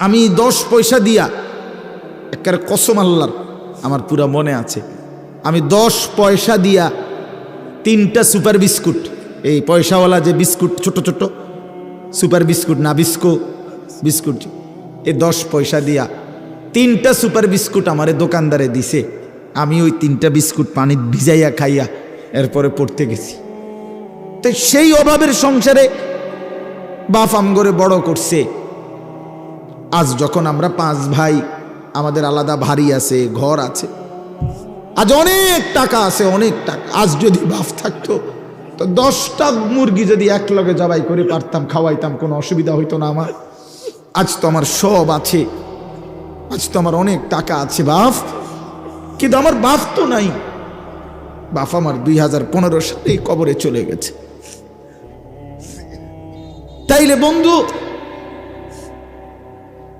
আমি 10 পয়সা দিয়া, একেবারে কসম আল্লাহর, আমার পুরা মনে আছে, আমি 10 পয়সা দিয়া 3টা সুপার বিস্কুট, এই পয়সাওয়ালা যে বিস্কুট, ছোট ছোট সুপার বিস্কুট না, বিস্কুট, এই 10 পয়সা দিয়া 3টা সুপার বিস্কুট আমারে দোকানদারে দিছে। আমি ওই 3টা বিস্কুট পানি ভিজাইয়া খাইয়া এরপরে পড়তে গেছি। তো সেই অভাবের সংসারে বাপ আমগরে বড় করছে। আজ যখন আমরা 5 ভাই, আমাদের আলাদা বাড়ি আছে, ঘর আছে, আজ অনেক টাকা আছে, অনেক টাকা। আজ যদি বাপ থাকতো তো 10টা মুরগি যদি একলগে জবাই করে পারতাম, খাওয়াইতাম, কোনো অসুবিধা হইতো না আমার। আজ তো আমার সব আছে, আজ তো আমার অনেক টাকা আছে বাপ, কিন্তু আমার বাপ তো নাই। বাপ আমার 2015 সালে কবরে চলে গেছে। তাইলে বন্ধু,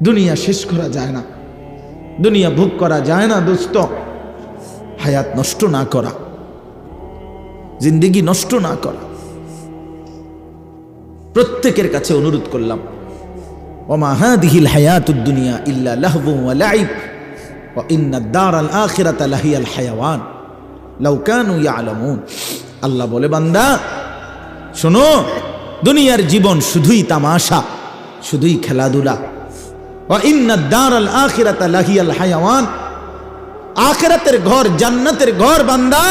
দুনিয়া শেষ করা যায় না, দুনিয়া ভোগ করা যায় না দোস্ত। হায়াত নষ্ট না করা, জিন্দেগি নষ্ট না করা। প্রত্যেকের কাছে অনুরোধ করলাম, ওমা হাদিহিল হায়াতুদ দুনিয়া ইল্লা লাহবু ওয়া লাইব ওয়া ইন্নাদ দারাল আখিরাতা লাহিয়াল হায়াওয়ান লাউ কানু ইয়ালামুন। আল্লাহ বলে, বান্দা শোনো, দুনিয়ার জীবন শুধুই তামাশা, শুধুই খেলাধুলা। ওয়া ইন্নাদ দারাল আখিরাতা লাহিয়াল হায়াওয়ান, আখিরাতের ঘর, জান্নাতের ঘর বান্দা,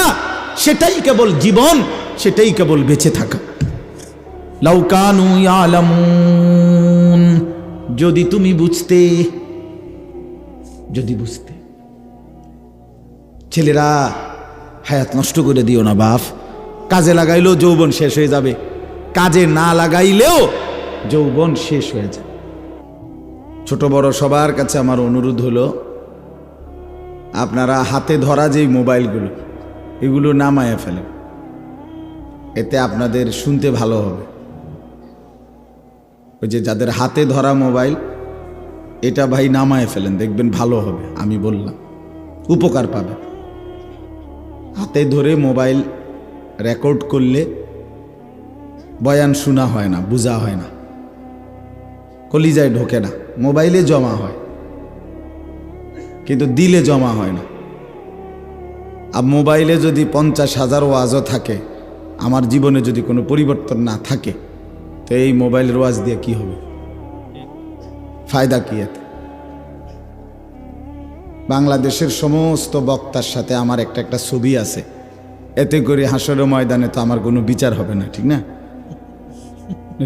সেটাই কেবল জীবন, সেটাই কেবল বেঁচে থাকা। লাউ কানু ইয়ালামুন, যদি তুমি বুঝতে, যদি বুঝতে। ছেলেরা, হায়াত নষ্ট করে দিও না বাপ। কাজে লাগাইলেও যৌবন শেষ হয়ে যাবে, কাজে না লাগাইলেও যৌবন শেষ হয়ে যাবে। ছোট বড় সবার কাছে আমার অনুরোধ হলো, আপনারা হাতে ধরা যেই মোবাইলগুলো, এগুলো নামায়ে ফেলেন, এতে আপনাদের শুনতে ভালো হবে। ওই যে যাদের হাতে ধরা মোবাইল, এটা ভাই নামায়ে ফেলেন, দেখবেন ভালো হবে। আমি বললাম, উপকার পাবে। হাতে ধরে মোবাইল রেকর্ড করলে বয়ান শোনা হয় না, বোঝা হয় না, কলিজায় ঢোকে না, মোবাইলে জমা হয় কিন্তু দিলে জমা হয় না। আর মোবাইলে যদি 50,000 ওয়াজও থাকে, আমার জীবনে যদি কোনো পরিবর্তন না থাকে, তো এই মোবাইলের ওয়াজ দিয়ে কি হবে? ফায়দা কি এতে? বাংলাদেশের সমস্ত বক্তার সাথে আমার একটা ছবি আছে, এতে করে হাসরের ময়দানে তো আমার কোনো বিচার হবে না, ঠিক না?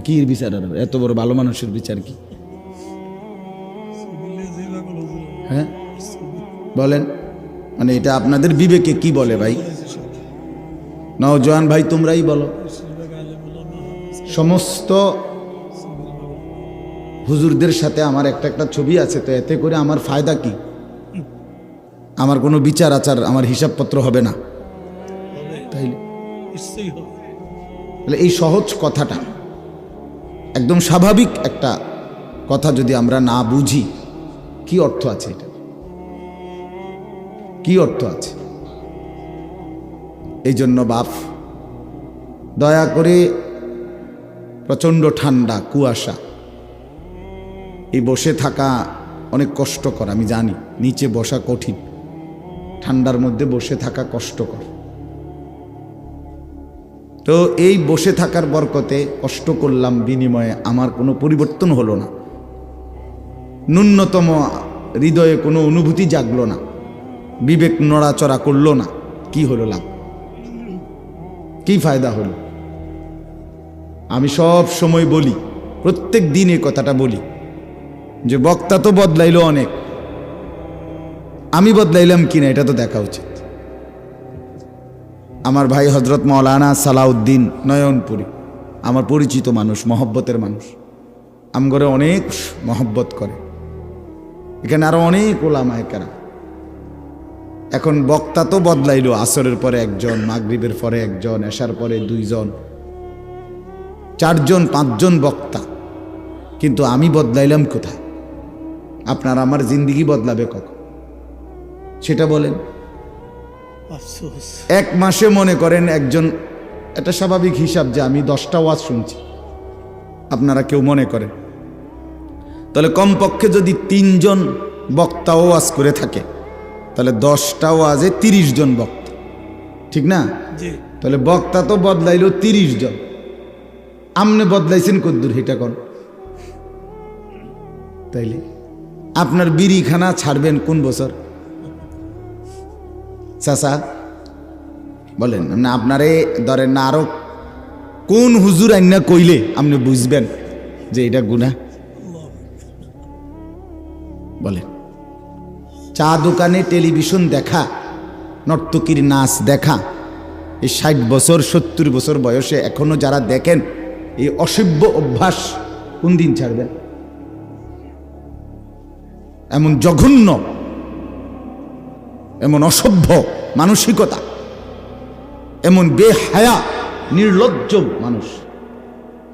কি বিচার হবে? এত বড় ভালো মানুষের বিচার কি? হ্যাঁ বলেন, মানে এটা আপনাদের বিবেকে কি বলে ভাই? নওজোয়ান ভাই তোমরাই বলো। সমস্ত হুজুরদের সাথে আমার একটা ছবি আছে, তো এতে করে আমার ফায়দা কি? আমার কোনো বিচার আচার, আমার হিসাবপত্র হবে না। তাইলে এই সহজ কথাটা, একদম স্বাভাবিক একটা কথা যদি আমরা না বুঝি, কি অর্থ আছে এটা? কি অর্থ আছে? এই জন্য বাপ, দয়া করে, প্রচণ্ড ঠান্ডা, কুয়াশা, এই বসে থাকা অনেক কষ্টকর, আমি জানি। নিচে বসা কঠিন, ঠান্ডার মধ্যে বসে থাকা কষ্টকর। তো এই বসে থাকার বরকতে কষ্ট করলাম, বিনিময়ে আমার কোনো পরিবর্তন হলো না, ন্যূনতম হৃদয়ে কোনো অনুভূতি জাগলো না, বিবেক নড়াচড়া করলো না। কি হলো লাভ? কি ফায়দা হলো? আমি সব সময় বলি, প্রত্যেক দিন এই কথাটা বলি, যে বক্তা তো বদলাইলো অনেক, আমি বদলাইলাম কিনা এটা তো দেখা উচিত। আমার ভাই হজরত মৌলানা সালাউদ্দিন নয়নপুরী, আমার পরিচিত মানুষ, মহব্বতের মানুষ, আমগরে অনেক মহব্বত করে। এখানে আরো অনেক ওলামায়ে কেরাম। এখন বক্তা তো বদলাইলো, আসরের পরে একজন, মাগরিবের পরে একজন, এশার পরে 2 জন, 4 জন 5 জন বক্তা, কিন্তু আমি বদলাইলাম কোথায়? আপনার আমার জিন্দেগি বদলাবে কখন সেটা বলেন? এক মাসে মনে করেন একজন, এটা স্বাভাবিক হিসাব যে আমি 10টা ওয়াজ শুনছি, আপনারা কেউ মনে করেন তাহলে কমপক্ষে যদি 3 জন বক্তা ওয়াজ করে থাকে তাহলে 10টা ওয়াজে 30 জন বক্তা, ঠিক না? তাহলে বক্তা তো বদলাইলো 30 জন, আমনে বদলাইছেন কদ্দুর এটা কোন? তাইলে আপনার বিড়িখানা ছাড়বেন কোন বছর? চাচা বলেন না, আপনারে ধরেন না আরো কোন হুজুর আইনা কইলে আপনি বুঝবেন যে এটা গুনাহ? বলেন। চা দোকানে টেলিভিশন দেখা, নর্তকীর নাচ দেখা, এই 60 বছর 70 বছর বয়সে এখনো যারা দেখেন এই অসভ্য অভ্যাস কোন দিন ছাড়বেন? এমন জঘন্য, এমন অসভ্য মানসিকতা, এমন বেহায়া নির্লজ্জ মানুষ,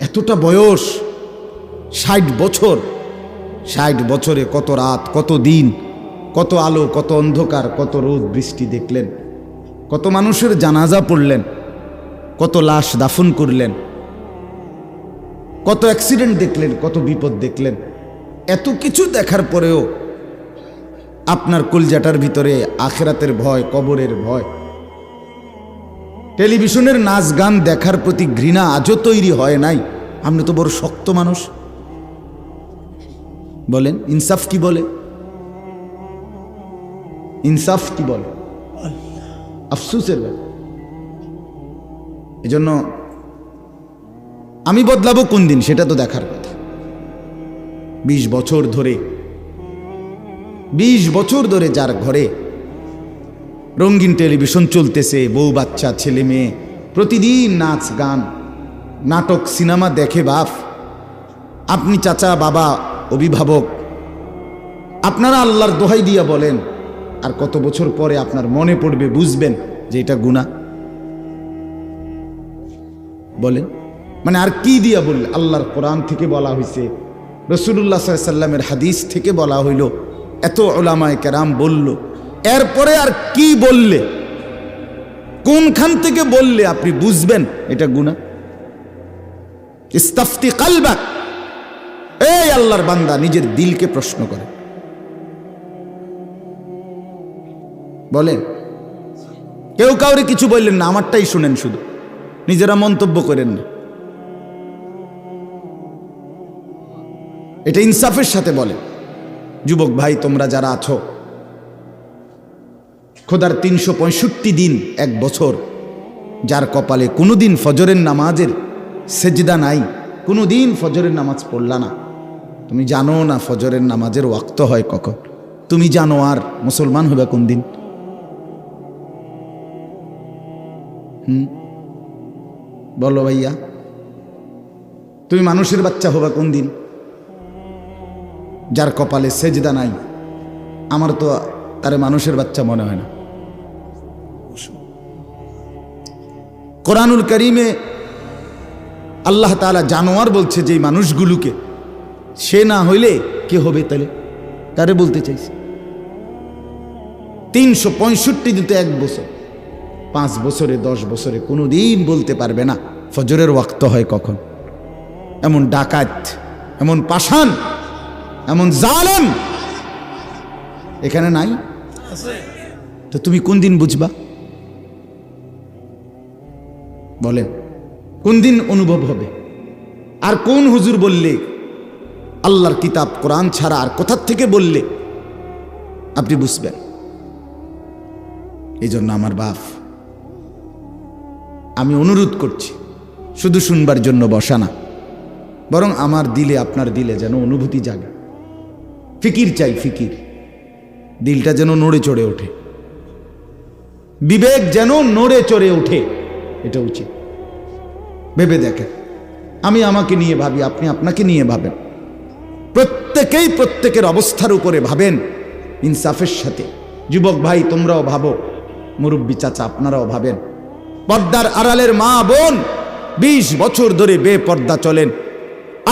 এতটা বয়স 60 বছর, 60 বছরে কত রাত, কত দিন, কত আলো, কত অন্ধকার, কত রোদ বৃষ্টি দেখলেন, কত মানুষের জানাজা পড়লেন, কত লাশ দাফন করলেন, কত অ্যাক্সিডেন্ট দেখলেন, কত বিপদ দেখলেন। এত কিছু দেখার পরেও আপনার কলজাটার ভিতরে আখিরাতের ভয়, কবরের ভয়, টেলিভিশনের নাচ গান দেখার প্রতি ঘৃণা আজও তৈরি হয় নাই। আপনি তো বড় শক্ত মানুষ। বলেন ইনসাফ কি বলে? ইনসাফ কি বলে? আফসোসের ব্যাপার। এজন্য আমি বদলাবো কোন দিন সেটা তো দেখার কথা। 20 বছর ধরে, 20 বছর ধরে যার ঘরে রঙিন টেলিভিশন চলতেছে, বউ বাচ্চা ছেলে মেয়ে প্রতিদিন নাচ গান নাটক সিনেমা দেখে বাপ, আপনি চাচা বাবা অভিভাবক, আপনারা আল্লাহর দোহাই দিয়া বলেন আর কত বছর পরে আপনার মনে পড়বে, বুঝবেন যে এটা গুনাহ? বলেন মানে আর কি দিয়া বললে? আল্লাহর কোরআন থেকে বলা হয়েছে, রাসূলুল্লাহ সাল্লাল্লাহু আলাইহি সাল্লামের হাদিস থেকে বলা হইল, এত উলামায়ে কেরাম বলল, এরপরে আর কি বললে, কোনখান থেকে বললে আপনি বুঝবেন এটা গুনাহ? ইস্তাফতি কালবাক, এই আল্লাহর বান্দা নিজের দিলকে প্রশ্ন করে বলেন। কেউ কাউরে কিছু বললেন না, আমারটাই শুনেন, শুধু নিজেরা মন্তব্য করেন না। এটা ইনসাফের সাথে বলেন। যুবক ভাই তোমরা যারা আছো, খোদার 365 দিন, 1 বছর, যার কপালে কোনোদিন ফজরের নামাজের সেজদা নাই, কোনোদিন ফজরের নামাজ পড়লা না, তুমি জানো না ফজরের নামাজের ওয়াক্ত হয় কখন, তুমি জানো আর মুসলমান হবে কোন দিন? বলো ভাইয়া, তুমি মানুষের বাচ্চা হবা কোন দিন? যার কপালে সেজদা নাই, আমার তো তারে মানুষের বাচ্চা মনে হয় না। কোরআনুল কারীমে আল্লাহ তাআলা জানোয়ার বলছে যে মানুষগুলোকে, সে না হইলে কে হবে তাহলে? কারে বলতে চাইছে? 365 দিতে 1 বছর, 5 বছরে 10 বছরে কোনোদিন বলতে পারবে না ফজরের ওয়াক্ত হয় কখন। এমন ডাকাত, এমন পাষাণ, এমন জালেম এখানে নাই? তো তুমি কোন দিন বুঝবা? বলেন কোন দিন অনুভব হবে? আর কোন হুজুর বললে, আল্লাহর কিতাব কোরআন ছাড়া আর কোথার থেকে বললে আপনি বুঝবেন? এই জন্য আমার বাপ, আমি অনুরোধ করছি, শুধু শুনবার জন্য বসা না, বরং আমার দিলে, আপনার দিলে যেন অনুভূতি জাগে, ফিকির চাই, ফিকির, দিলটা যেন নড়ে চড়ে ওঠে, বিবেক যেন নড়ে চড়ে ওঠে, এটা উচিত। ভেবে দেখেন, আমি আমাকে নিয়ে ভাবি, আপনি আপনাকে নিয়ে ভাবেন, প্রত্যেকেই প্রত্যেকের অবস্থার উপরে ভাবেন ইনসাফের সাথে। যুবক ভাই তোমরাও ভাবো, মুরব্বী চাচা আপনারাও ভাবেন, পর্দার আড়ালের মা বোন 20 বছর ধরে বেপর্দা চলেন,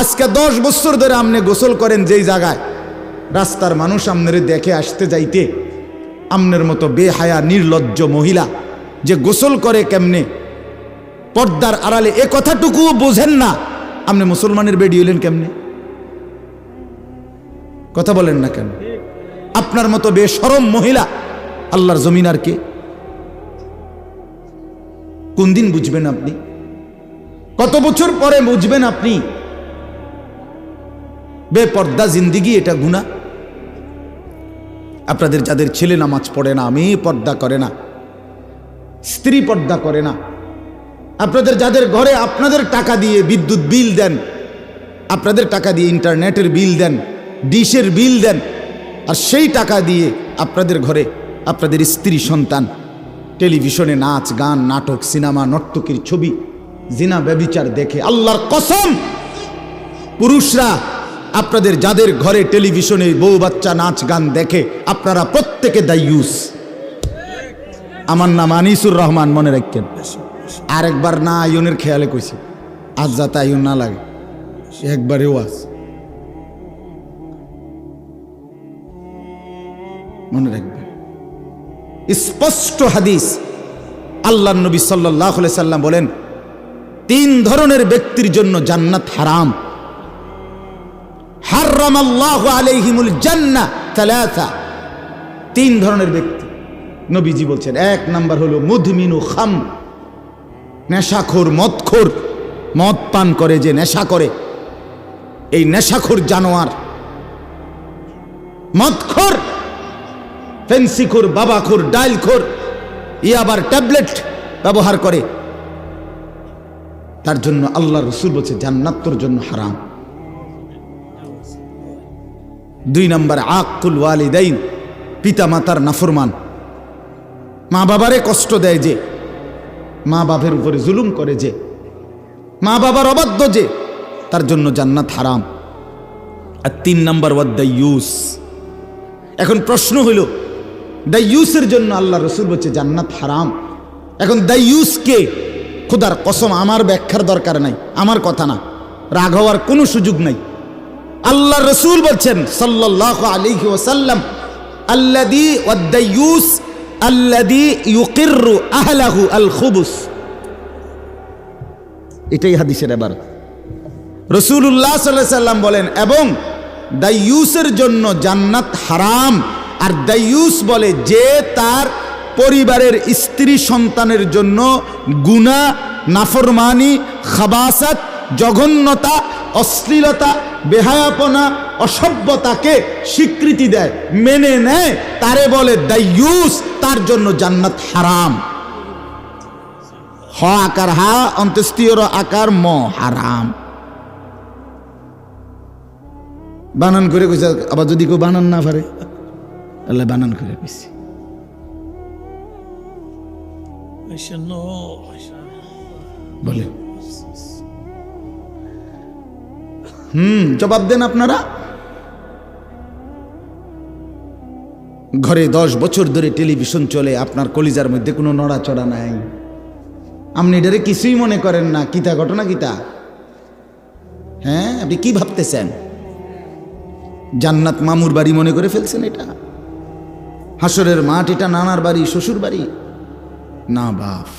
আজকে 10 বছর ধরে আপনি গোসল করেন যেই জায়গায়, রাস্তার মানুষ আপনারে দেখে আসতে যাইতে আমনের মতো বেহায়া নির্লজ্জ মহিলা যে গোসল করে কেমনে পর্দার আড়ালে, এ কথাটুকুও বোঝেন না, আপনি মুসলমানের বেডি হইলেন কেমনে? কথা বলেন না কেন? আপনার মতো বেশরম মহিলা আল্লাহর জমিন আর কে? কোন দিন বুঝবেন আপনি? কত বছর পরে বুঝবেন আপনি বেপর্দা জিন্দিগি এটা গুনাহ? আপনাদের যাদের ছেলে নামাজ পড়ে না, মেয়ে পর্দা করে না, স্ত্রী পর্দা করে না, আপনাদের যাদের ঘরে আপনাদের টাকা দিয়ে বিদ্যুৎ বিল দেন, আপনাদের টাকা দিয়ে ইন্টারনেটের বিল দেন, ডিশের বিল দেন, আর সেই টাকা দিয়ে আপনাদের ঘরে আপনাদের স্ত্রী সন্তান টেলিভিশনে নাচ গান নাটক সিনেমা নর্তকীর ছবি জিনা ব্যভিচার দেখে, আল্লাহর কসম পুরুষরা আপনাদের যাদের ঘরে টেলিভিশনে বউ বাচ্চা নাচ গান দেখে আপনারা প্রত্যেকে দায়ুস। আমার নাম আনিসুর রহমান, মনে রাখেন। আরেকবার না আয়নের খেয়ালে কইছি, আজ যাতে আয়ন না লাগে, একবারেও আজ মনে রাখবেন। স্পষ্ট হাদিস, আল্লাহর নবী সাল্লাল্লাহু আলাইহি সাল্লাম বলেন 3 ধরনের ব্যক্তির জন্য জান্নাত হারাম। হারামাল্লাহু আলাইহিমুল জান্নাহ তালাসা, 3 ধরনের ব্যক্তি নবীজি বলছেন। 1 নাম্বার হলো মুদমিনু খাম, নেশাখোর, মদখোর, মদ পান করে যে নেশা করে, এই নেশাখোর জানোয়ার, মদখোর, ফেন্সিখোর, বাবাখোর, ডাইলখোর, আবার ট্যাবলেট ব্যবহার করে, তার জন্য আল্লাহ রসুল বলছে জান্নাত তোর জন্য হারাম। 2 নাম্বার আকুল ওয়ালিদাইন, পিতা মাতার নাফরমান, মা বাবারে কষ্ট দেয় যে, মা বাবার উপরে জুলুম করে যে, মা বাবার অবাধ্য যে, তার জন্য জান্নাত হারাম। আর 3 নাম্বার ওয়াদাইয়ুস। এখন প্রশ্ন হইল দাইয়ুসের জন্য আল্লাহ রসুল বলছে জান্নাত হারাম। এখন দাইয়ুস কে? খোদার কসম আমার ব্যাখ্যার দরকার নাই, আমার কথা না, রাগ হওয়ার কোনো সুযোগ নাই। আল্লাহ রসুল বলছেন সাল্লাল্লাহু আলাইহি ওয়াসাল্লাম, আল্লাযী ওয়াদাইয়ুস আল্লাযী ইউকিররু আহলাহু আল খুবুস। এটাই হাদিসের এবার রাসূলুল্লাহ সাল্লাল্লাহু আলাইহি সাল্লাম বলেন, এবং দাইয়ুসের জন্য জান্নাত হারাম। আর দাইয়ুস বলে যে তার পরিবারের স্ত্রী সন্তানের জন্য গুনাহ, নাফরমানি, খাবাসাত, জঘন্যতা, অশ্লীলতা, বেহায়াপনা, অসভ্যতাকে স্বীকৃতি দেয়, মেনে নেয়, তারে বলে দাইয়ুস, তার জন্য জান্নাত হারাম। হ আকার হা, অন্ত্যেষ্টিয় আকার ম, হারাম। বানান করে কইছে, আবার যদি কেউ বানান না পারে, আল্লাহ বানান করে কইছে। বলে জবাব দেন আপনারা। ঘরে 10 বছর ধরে টেলিভিশন চলে, আপনার কলিজার মধ্যে কোনো নড়াচড়া নাই, আপনি এটারে কিছুই মনে করেন না। কিতা ঘটনা কিতা? হ্যাঁ, আপনি কি ভাবতেছেন? জান্নাত মামুর বাড়ি মনে করে ফেলছেন? এটা হাসরের মাঠ, এটা নানার বাড়ি, শ্বশুর বাড়ি না। বাপ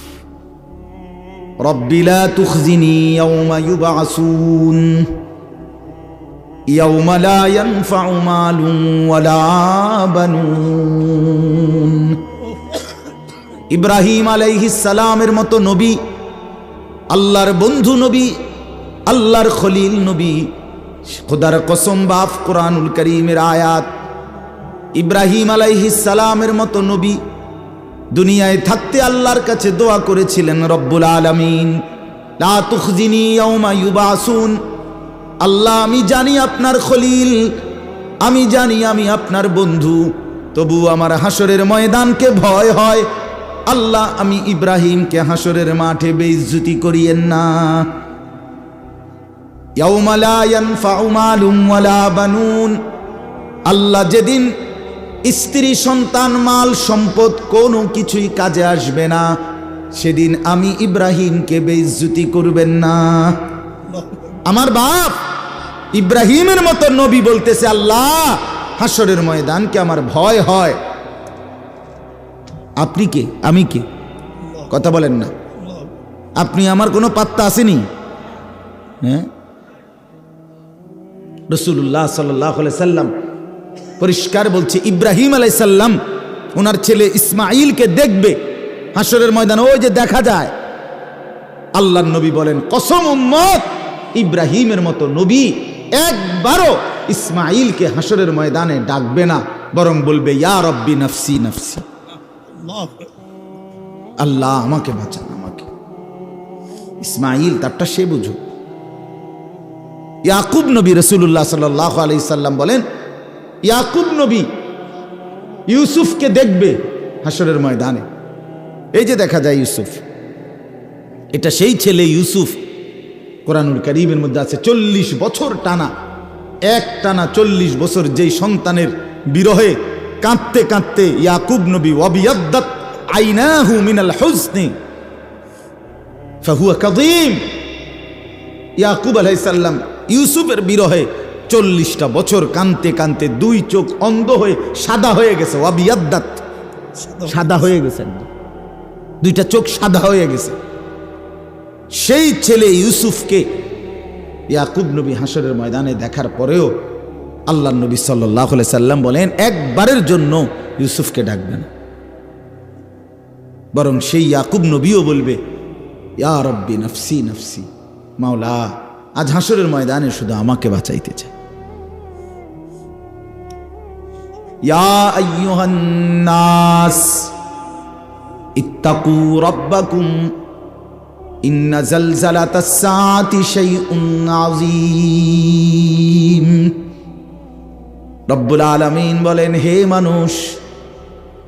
রব্বি লা তুখজিনি ইয়াওমা ইউবআসুন ইয়াওমা লা ইয়ানফাউ মালুন ওয়ালা বানুন। ইব্রাহিম আলাইহিস সালামের মতো নবী, আল্লাহর বন্ধু নবী, আল্লাহর খলিল নবী, খোদার কসম বাপ, কোরআনুল কারীমের আয়াত। ইব্রাহিম আলাইহিস সালামের মতো নবী দুনিয়ায় থাকতে আল্লাহর কাছে দোয়া করেছিলেন, রব্বুল আলামিন লা তুখজিনি ইয়াওমা ইউবআসুন। আল্লাহ, আমি জানি আপনার খলিল, আমি জানি আমি আপনার বন্ধু, তবু আমার হাসরের ময়দানকে ভয় হয়। আল্লাহ, আমি ইব্রাহিমকে হাসরের মাঠে বেইজ্জতি করিয়েন না। ইয়াওমা লা ইয়ানফাউ মালুন ওয়ালা বানুন। আল্লাহ, যেদিন স্ত্রী সন্তান মাল সম্পদ কোনো কিছুই কাজে আসবে না, সেদিন আমি ইব্রাহিমকে বেইজ্জতি করবেন না। আমার বাপ ইব্রাহিমের মতো নবী বলতেছে, আল্লাহ হাসরের ময়দানকে আমার ভয় হয়। আপনি কে? আমি কে? কথা বলেন না। আপনি আমার কোনো পাত্তা আসেনি? হ্যাঁ, রাসূলুল্লাহ সাল্লাল্লাহু আলাইহি সাল্লাম পরিষ্কার বলছে ইব্রাহিম আলাইহিস সালাম ওনার ছেলে ইসমাঈলকে দেখবে হাসরের ময়দানে, ওই যে দেখা যায়। আল্লাহর নবী বলেন, কসম উম্মত, ইব্রাহিমের মতো নবী একবারও ইসমাঈলকে হাসরের ময়দানে ডাকবে না, বরং বলবে ইয়া রব্বি নফসি নফসি, আল্লাহ আমাকে বাঁচান আমাকে। ইসমাঈল তারটা সে বুঝুক। ইয়াকুব নবী, রাসূলুল্লাহ সাল্লাল্লাহু আলাইহি সাল্লাম বলেন, ইয়াকুব নবী ইউসুফকে দেখবে হাসরের ময়দানে। এই যে দেখা যায় ইউসুফ, এটা সেই ছেলে ইউসুফ। কোরআনুল কারীমের মধ্যে আছে 40 বছর টানা, এক টানা 40 বছর যেই সন্তানের বিরহে কাঁদতে কাঁদতে ইয়াকুব নবী ওয়াবিয়াদ্দাত আইনাহু মিনাল হুজনি ফাহুয়া কাযীম। ইয়াকুব আলাইহিস সালাম ইউসুফের বিরহে 40টা বছর কাঁদতে কাঁদতে দুই চোখ অন্ধ হয়ে সাদা হয়ে গেছে, ওয়াবিয়াদ্দাত সাদা হয়ে গেছে, দুইটা চোখ সাদা হয়ে গেছে। সেই ছেলে ইউসুফকে ইয়াকুব নবী হাসরের ময়দানে দেখার পরেও আল্লাহর নবী সাল্লাল্লাহু আলাইহি সাল্লাম বলেন, একবারের জন্য ইউসুফকে ডাকবেন, বরং সেই ইয়াকুব নবীও বলবে ইয়া রব্বি নফসি নফসি, মাওলা আজ হাসরের ময়দানে শুধু আমাকে বাঁচাইতে চাই। ইয়া আইয়ুহান নাস ইত্তাকু রাব্বাকুম ইন্না জালজালাতাস সাআতি শাইউন আযীম। রব্বুল আলামিন বলেন, হে মানুষ,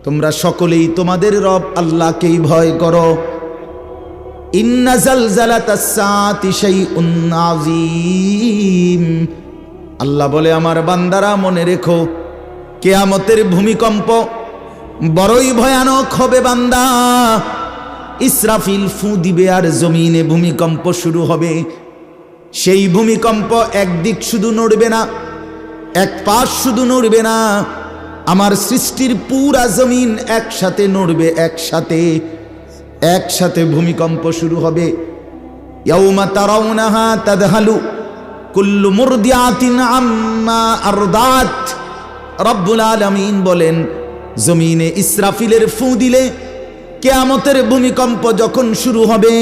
তোমরা সকলেই তোমাদের রব আল্লাহকেই ভয় করো। ইন্না জালজালাতাস সাআতি শাইউন আযীম। আল্লাহ বলে, আমার বান্দারা মনে রেখো, কিয়ামতের ভূমিকম্প বড়ই ভয়ানক হবে বান্দা। ইসরাফিল ফু দিবে আর জমিনে ভূমিকম্প শুরু হবে। সেই ভূমিকম্প একদিক শুধু নড়বে না, এক পাশ শুধু নড়বে না, আমার সৃষ্টির পুরা জমিন একসাথে নড়বে, একসাথে ভূমিকম্প শুরু হবে। ইয়াউমা তারাউনাহা তাদহালু কুল্লু মুরদিআতিন আম্মা আরদাত। রব্বুল আলামিন বলেন, জমিনে ইসরাফিলের ফু দিলে কিয়ামতের ভূমিকম্প যখন শুরু হবে,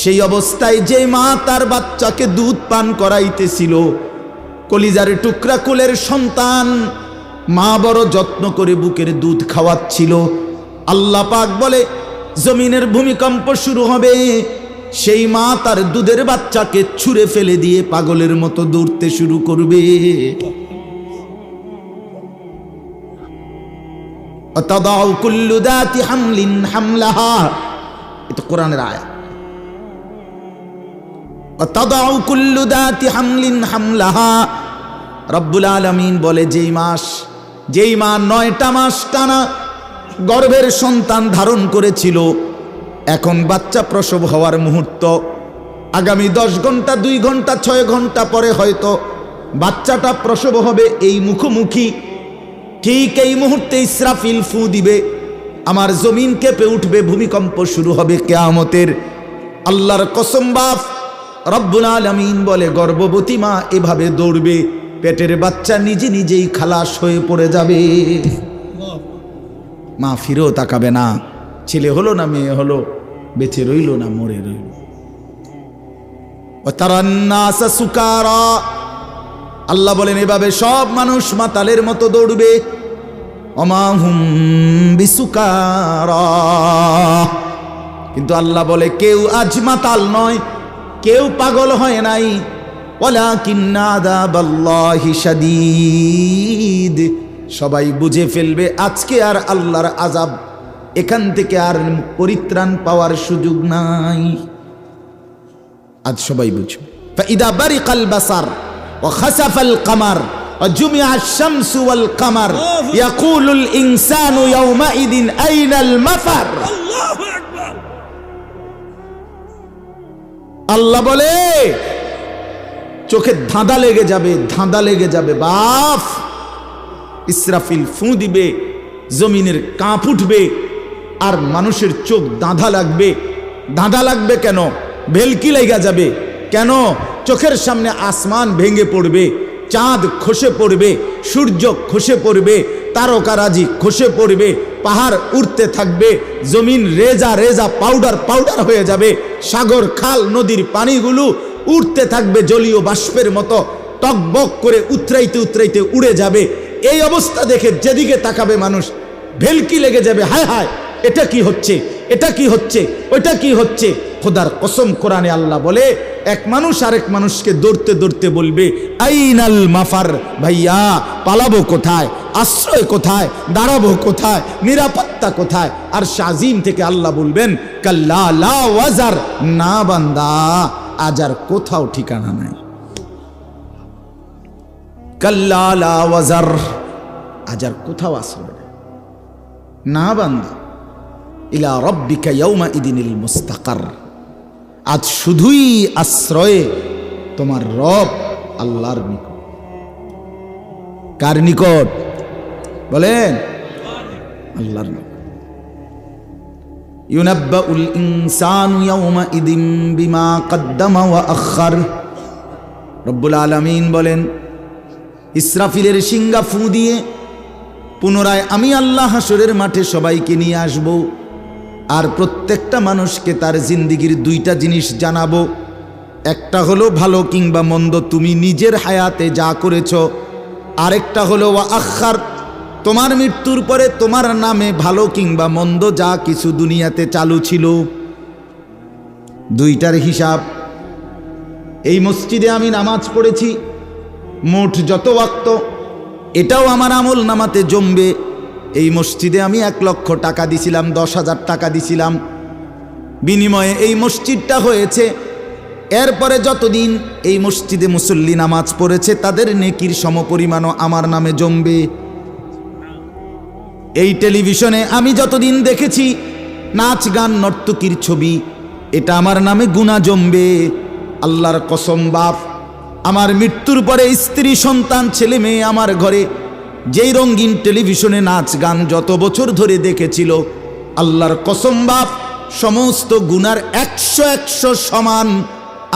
সেই অবস্থায় যে মা তার বাচ্চাকে দুধ পান করাইতেছিল, কলিজার টুকরা কোলের সন্তান, মা বড় যত্ন করে বুকের দুধ খাওয়াচ্ছিল, আল্লাহ পাক বলে জমিনের ভূমিকম্প শুরু হবে, সেই মা তার দুধের বাচ্চাকে ছুঁড়ে ফেলে দিয়ে পাগলের মতো দৌড়তে শুরু করবে। অতাদাউ কুল্লু দাতি হামলিন হামলাহা, এটা কোরআনের আয়াত। অতাদাউ কুল্লু দাতি হামলিন হামলাহা। রব্বুল আলামিন বলে, যেই মা 9টা মাস টানা গর্ভের সন্তান ধারণ করেছিল, এখন বাচ্চা প্রসব হওয়ার মুহূর্ত, আগামী 10 ঘন্টা 2 ঘন্টা 6 ঘন্টা পরে হয়তো বাচ্চাটা প্রসব হবে, এই মুখোমুখি ঠিক এই মুহূর্তে ইসরাফিল ফু দিবে, আমার জমিন কেঁপে উঠবে, ভূমিকম্প শুরু হবে কিয়ামতের। আল্লাহর কসম বাপ রব্বুল আলামিন বলে, গর্ভবতী মা এভাবে দৌড়বে, পেটের বাচ্চা নিজে নিজেই খালাস হয়ে পড়ে যাবে, মা ফিরেও তাকাবে না, ছেলে হলো না মেয়ে হলো, বেঁচে রইল না মরে রইল। ওয়াতারান নাসা সুকারা, আল্লাহ বলেন এভাবে সব মানুষ মাতালের মতো দৌড়বে। ওমা হুম বিসুকারা, কিন্তু আল্লাহ বলে কেউ আজ মাতাল নয়, কেউ পাগল হয় নাই। ওয়ালাকিন্না আযাবাল্লাহি শাদীদ, সবাই বুঝে ফেলবে আজকে আর আল্লাহর আযাব, এখান থেকে আর পরিত্রাণ পাওয়ার সুযোগ নাই। আজ সবাই বুঝবে। ফাইদা বারিকাল বাসার ওয়া খাসাফাল কামার ওয়া জুমিআশ শামসু ওয়াল কামার ইয়াকুলুল ইনসানু ইয়াওমাইদিন আইনাল মাফার। আল্লাহু আকবার। আল্লাহ বলে চোখে ধাঁধা লেগে যাবে, ধাঁধা লেগে যাবে বাপ। ইসরাফিল ফু দিবে, জমিনের কাঁপ উঠবে, আর মানুষের চোখ ধাঁধা লাগবে। ধাঁধা লাগবে কেন? ভেলকি লেগে যাবে কেন? চোখের সামনে আসমান ভেঙে পড়বে, চাঁদ খসে পড়বে, সূর্য খসে পড়বে, তারকারাজি খসে পড়বে, পাহাড় উড়তে থাকবে, জমিন রেজা রেজা পাউডার পাউডার হয়ে যাবে, সাগর খাল নদীর পানিগুলো উঠতে থাকবে জলীয় বাষ্পের মতো, টকবক করে উতরাইতে উতরাইতে উড়ে যাবে। এই অবস্থা দেখে যেদিকে তাকাবে মানুষ ভেলকি লেগে যাবে, হায় হায় এটা কি হচ্ছে, এটা কি হচ্ছে, ওইটা কি হচ্ছে। খোদার কসম, কোরআনে আল্লাহ বলে এক মানুষ আরেক মানুষকে দৌড়তে দৌড়তে বলবে আইনাল মাফার, ভাইয়া পালাবো কোথায়, আশ্রয় কোথায়, দাঁড়াবো কোথায়, নিরাপত্তা কোথায়। আর শাজিম থেকে আল্লাহ বলবেন কাল্লা লা ওয়াজার, না বান্দা আজ আর কোথাও ঠিকানা নাই। কাল্লা লা ওয়াজার, আজ আর কোথাও আশ্রয় নেই। না বান্দা, ইলা রব্বিকা ইয়াউমা ইদিনিল মুস্তাকার, আজ শুধুই আশ্রয়ে তোমার রব আল্লাহর নিকট। কার নিকট বলেন? আল্লাহর নিকট। ইউনাব্বাউল ইনসানু ইয়াউমা ইদিন বিমা কদ্দামা ওয়া আখার। রব্বুল আলামিন বলেন ইসরাফিলের শিঙ্গা ফু দিয়ে পুনরায় আমি আল্লাহ হাসরের মাঠে সবাইকে নিয়ে আসব, আর প্রত্যেকটা মানুষকে তার জিন্দিগির দুইটা জিনিস জানাবো। একটা হলো ভালো কিংবা মন্দ তুমি নিজের হায়াতে যা করেছ, আরেকটা হলো ওয়া আখার, তোমার মৃত্যুর পরে তোমার নামে ভালো কিংবা মন্দ যা কিছু দুনিয়াতে চালু ছিল, দুইটার হিসাব। এই মসজিদে আমি নামাজ পড়েছি মোট যত ওয়াক্ত, এটাও আমার আমল নামাতে জমবে। এই মসজিদে আমি 1 লক্ষ টাকা দিছিলাম, 10,000 টাকা দিছিলাম, বিনিময়ে এই মসজিদটা হয়েছে। এরপরে যতদিন এই মসজিদে মুসল্লি নামাজ পড়েছে তাদের নেকির সমপরিমাণও আমার নামে জমবে। এই টেলিভিশনে আমি যতদিন দেখেছি নাচ গান নর্তকীর ছবি, এটা আমার নামে গুনাহ জমবে। আল্লাহর কসম বাপ, আমার মৃত্যুর পরে স্ত্রী সন্তান ছেলে মেয়ে আমার ঘরে যেই রঙিন টেলিভিশনে নাচ গান যত বছর ধরে দেখেছিল, আল্লাহর কসম বাপ, সমস্ত গুনার 100 সমান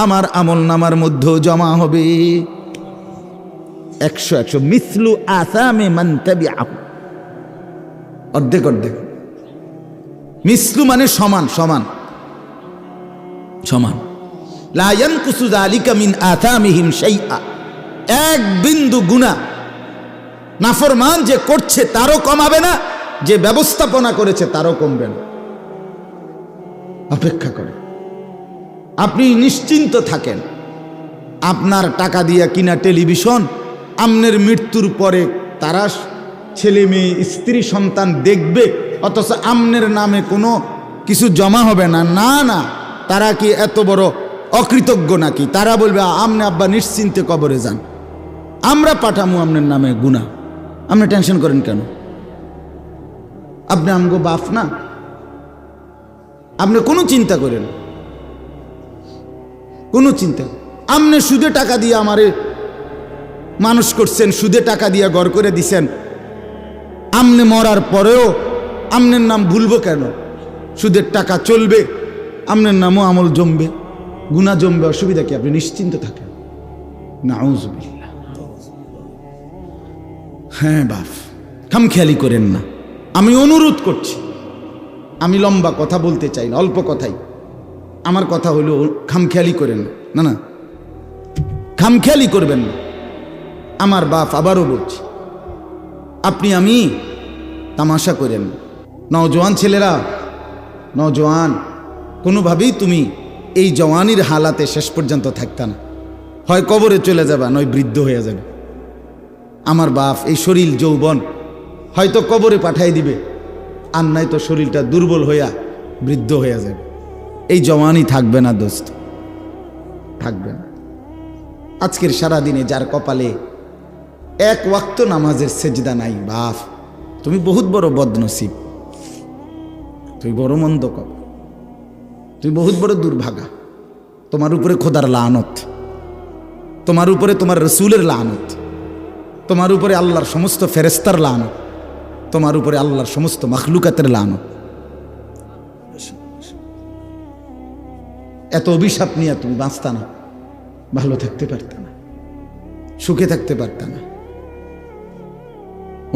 আমার আমল নামার মধ্যে জমা হবে। 100 মিসলু আসামে মান তাবিআহু, অর্ধেক অর্ধেক। মিসলু মানে সমান সমান সমান। লা ইয়ানকুসু যালিকা মিন আসামিহিম শাইআ, এক বিন্দু গুনাহ নাফরমান যে করছে তারও কমাবে না, যে ব্যবস্থাপনা করেছে তারও কমবে না। অপেক্ষা করে আপনি নিশ্চিন্ত থাকেন। আপনার টাকা দিয়া কিনা টেলিভিশন আপনার মৃত্যুর পরে তারা ছেলে মেয়ে স্ত্রী সন্তান দেখবে, অথচ আপনার নামে কোনো কিছু জমা হবে না। না না, তারা কি এত বড় অকৃতজ্ঞ নাকি? তারা বলবে আমনে আব্বা নিশ্চিন্তে কবরে যান, আমরা পাঠামু আপনার নামে গুনাহ, আপনি টেনশন করেন কেন? আপনি আমগো বাপ না? আপনি কোনো চিন্তা করেন, কোনো চিন্তা। আপনি সুদে টাকা দিয়ে আমারে মানুষ করছেন, সুদে টাকা দিয়ে ঘর করে দিছেন, আপনি মরার পরেও আপনার নাম ভুলবো কেন? সুদের টাকা চলবে, আপনার নামও আমল জমবে, গুনাহ জমবে, অসুবিধা কি? আপনি নিশ্চিন্ত থাকেন। নাউযুবিল্লাহ। হ্যাঁ বাপ, খামখেয়ালি করেন না, আমি অনুরোধ করছি। আমি লম্বা কথা বলতে চাই না, অল্প কথাই। আমার কথা হলো খামখেয়ালি করেন না, না খামখেয়ালি করবেন না। আমার বাপ, আবারও বলছি, আপনি আমি তামাশা করেন না। নওজোয়ান ছেলেরা, নওজোয়ান, কোনোভাবেই তুমি এই জওয়ানির হালাতে শেষ পর্যন্ত থাকতা না। হয় কবরে চলে যাবা, নয় বৃদ্ধ হয়ে যাবে। আমার বাপ, এই শরীর যৌবন হয়তো কবরে পাঠাই দিবে, আর নাই তো শরীরটা দুর্বল হইয়া বৃদ্ধ হয়ে যাবে। এই জওয়ানি থাকবে না দোস্ত, থাকবে না। আজকের সারাদিনে যার কপালে 1 ওয়াক্ত নামাজের সেজদা নাই, বাপ তুমি বহুত বড় বদনসিব, তুই বড় মন্দ কর, তুই বহুত বড় দুর্ভাগা। তোমার উপরে খোদার লানত, তোমার উপরে তোমার রসুলের লানত, তোমার উপরে আল্লাহর সমস্ত ফেরেস্তার লানত, তোমার উপরে আল্লাহর সমস্ত মখলুকাতের লানত। এত অভিশাপ নিয়ে তুমি বাঁচতা না, ভালো থাকতে পারত না। সুখে থাকতে পারত না।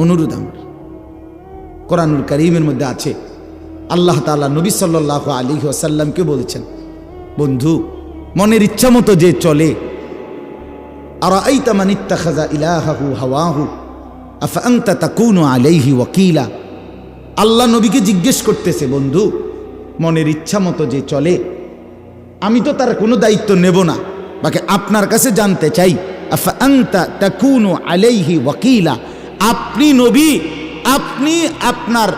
অনুরোধ আমার, কোরআনুল কারীমের মধ্যে আছে, আল্লাহ তাআলা নবী সাল্লাল্লাহু আলাইহি ওয়াসাল্লামকে বলেছেন, বন্ধু মনের ইচ্ছা মতো যে চলে, আরাআইতা মান ইত্তাখাযা ইলাহাহু হাওয়াহু আফা আনতা তাকুনু আলাইহি ওয়াকিলা। আল্লাহ নবীকে জিজ্ঞেস করতেছে, বন্ধু মনের ইচ্ছা মতো যে চলে, আমি তো তার কোনো দায়িত্ব নেব না, বাকি আপনার কাছে জানতে চাই, আফা আনতা তাকুনু আলাইহি ওয়াকিলা, আপনি নবী, আপনি আপনার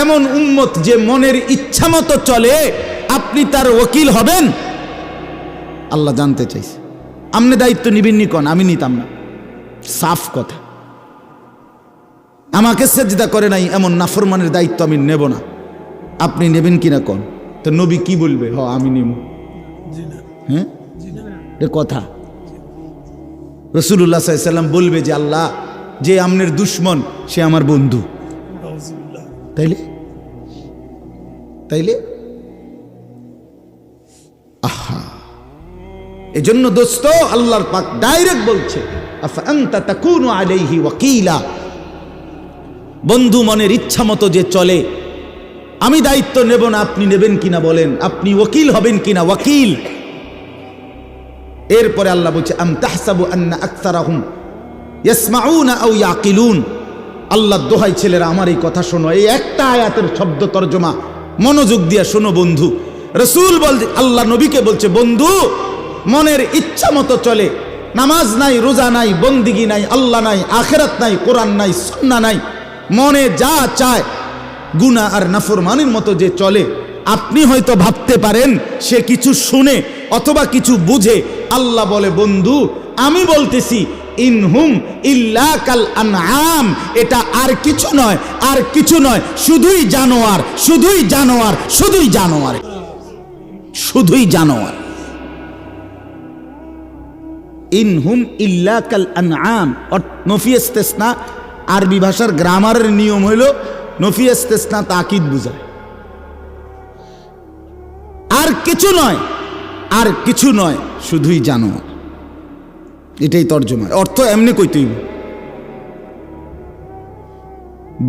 এমন উম্মত যে মনের ইচ্ছা মতো চলে, আপনি তার ওকিল হবেন? আল্লাহ জানতে চাইছে। আপনি দায়িত্ব নিবেন নি কোন? আমি নিতাম না, সাফ কথা। আমাকে সেজদা করে নাই এমন নাফরমানের দায়িত্ব আমি নেব না, আপনি নেবেন কিনা কোন? তো নবী কি বলবে? হ আমি নিব। হ্যাঁ, কথা রাসূলুল্লাহ সাল্লাল্লাহু আলাইহি ওয়াসাল্লাম বলবে যে আল্লাহ, যে আমনের দুশ্মন সে আমার বন্ধু। তাইলে তাইলে আহা, এজন্য দোস্ত আল্লাহর পাক ডাইরেক্ট বলছে, আফা আনতা তাকুনু আলাইহি ওয়াকিলা, বন্ধু মনের ইচ্ছা মতো যে চলে, আমি দায়িত্ব নেব না, আপনি নেবেন কিনা বলেন? আপনি ওকিল হবেন কিনা? ওয়াকিল। এরপরে আল্লাহ বলছে, আম তাহসাবু আন্না আকসারাহুম ইয়াসমাউনা আও ইয়াকিলুন। আল্লাহর দোহাই ছেলেরা আমার এই কথা শোনো, এই একটা আয়াতের শব্দ তর্জমা মনোযোগ দিয়ে শোনো বন্ধু। রাসূল বলছে, আল্লাহ নবীকে বলছে, বন্ধু মনের ইচ্ছা মতো চলে, নামাজ নাই, রোজা নাই, বন্দিগি নাই, আল্লাহ নাই, আখিরাত নাই, কোরআন নাই, সুন্নাহ নাই, মনে যা চায় গুনাহ আর নাফরমানির মতো যে চলে, আপনি হয়তো ভাবতে পারেন সে কিছু শুনে অথবা কিছু বুঝে। আল্লাহ বলে, বন্ধু আমি বলতেছি, ইনহুম ইল্লা কাল আনআম, এটা আর কিছু নয়, আর কিছু নয়, শুধুই জানোয়ার, শুধুই জানোয়ার, শুধুই জানোয়ার, শুধুই জানোয়ার। ইনহুম ইল্লা কাল আনআম। নফি ইস্তিসনা আরবি ভাষার গ্রামারের নিয়ম হইল নফি ইস্তিসনা তাকিদ বুঝায়। আর কিছু নয়, আর কিছু নয়, শুধুই জানোয়ার, এটাই তর্জমা। অর্থ এমনি কইতেই,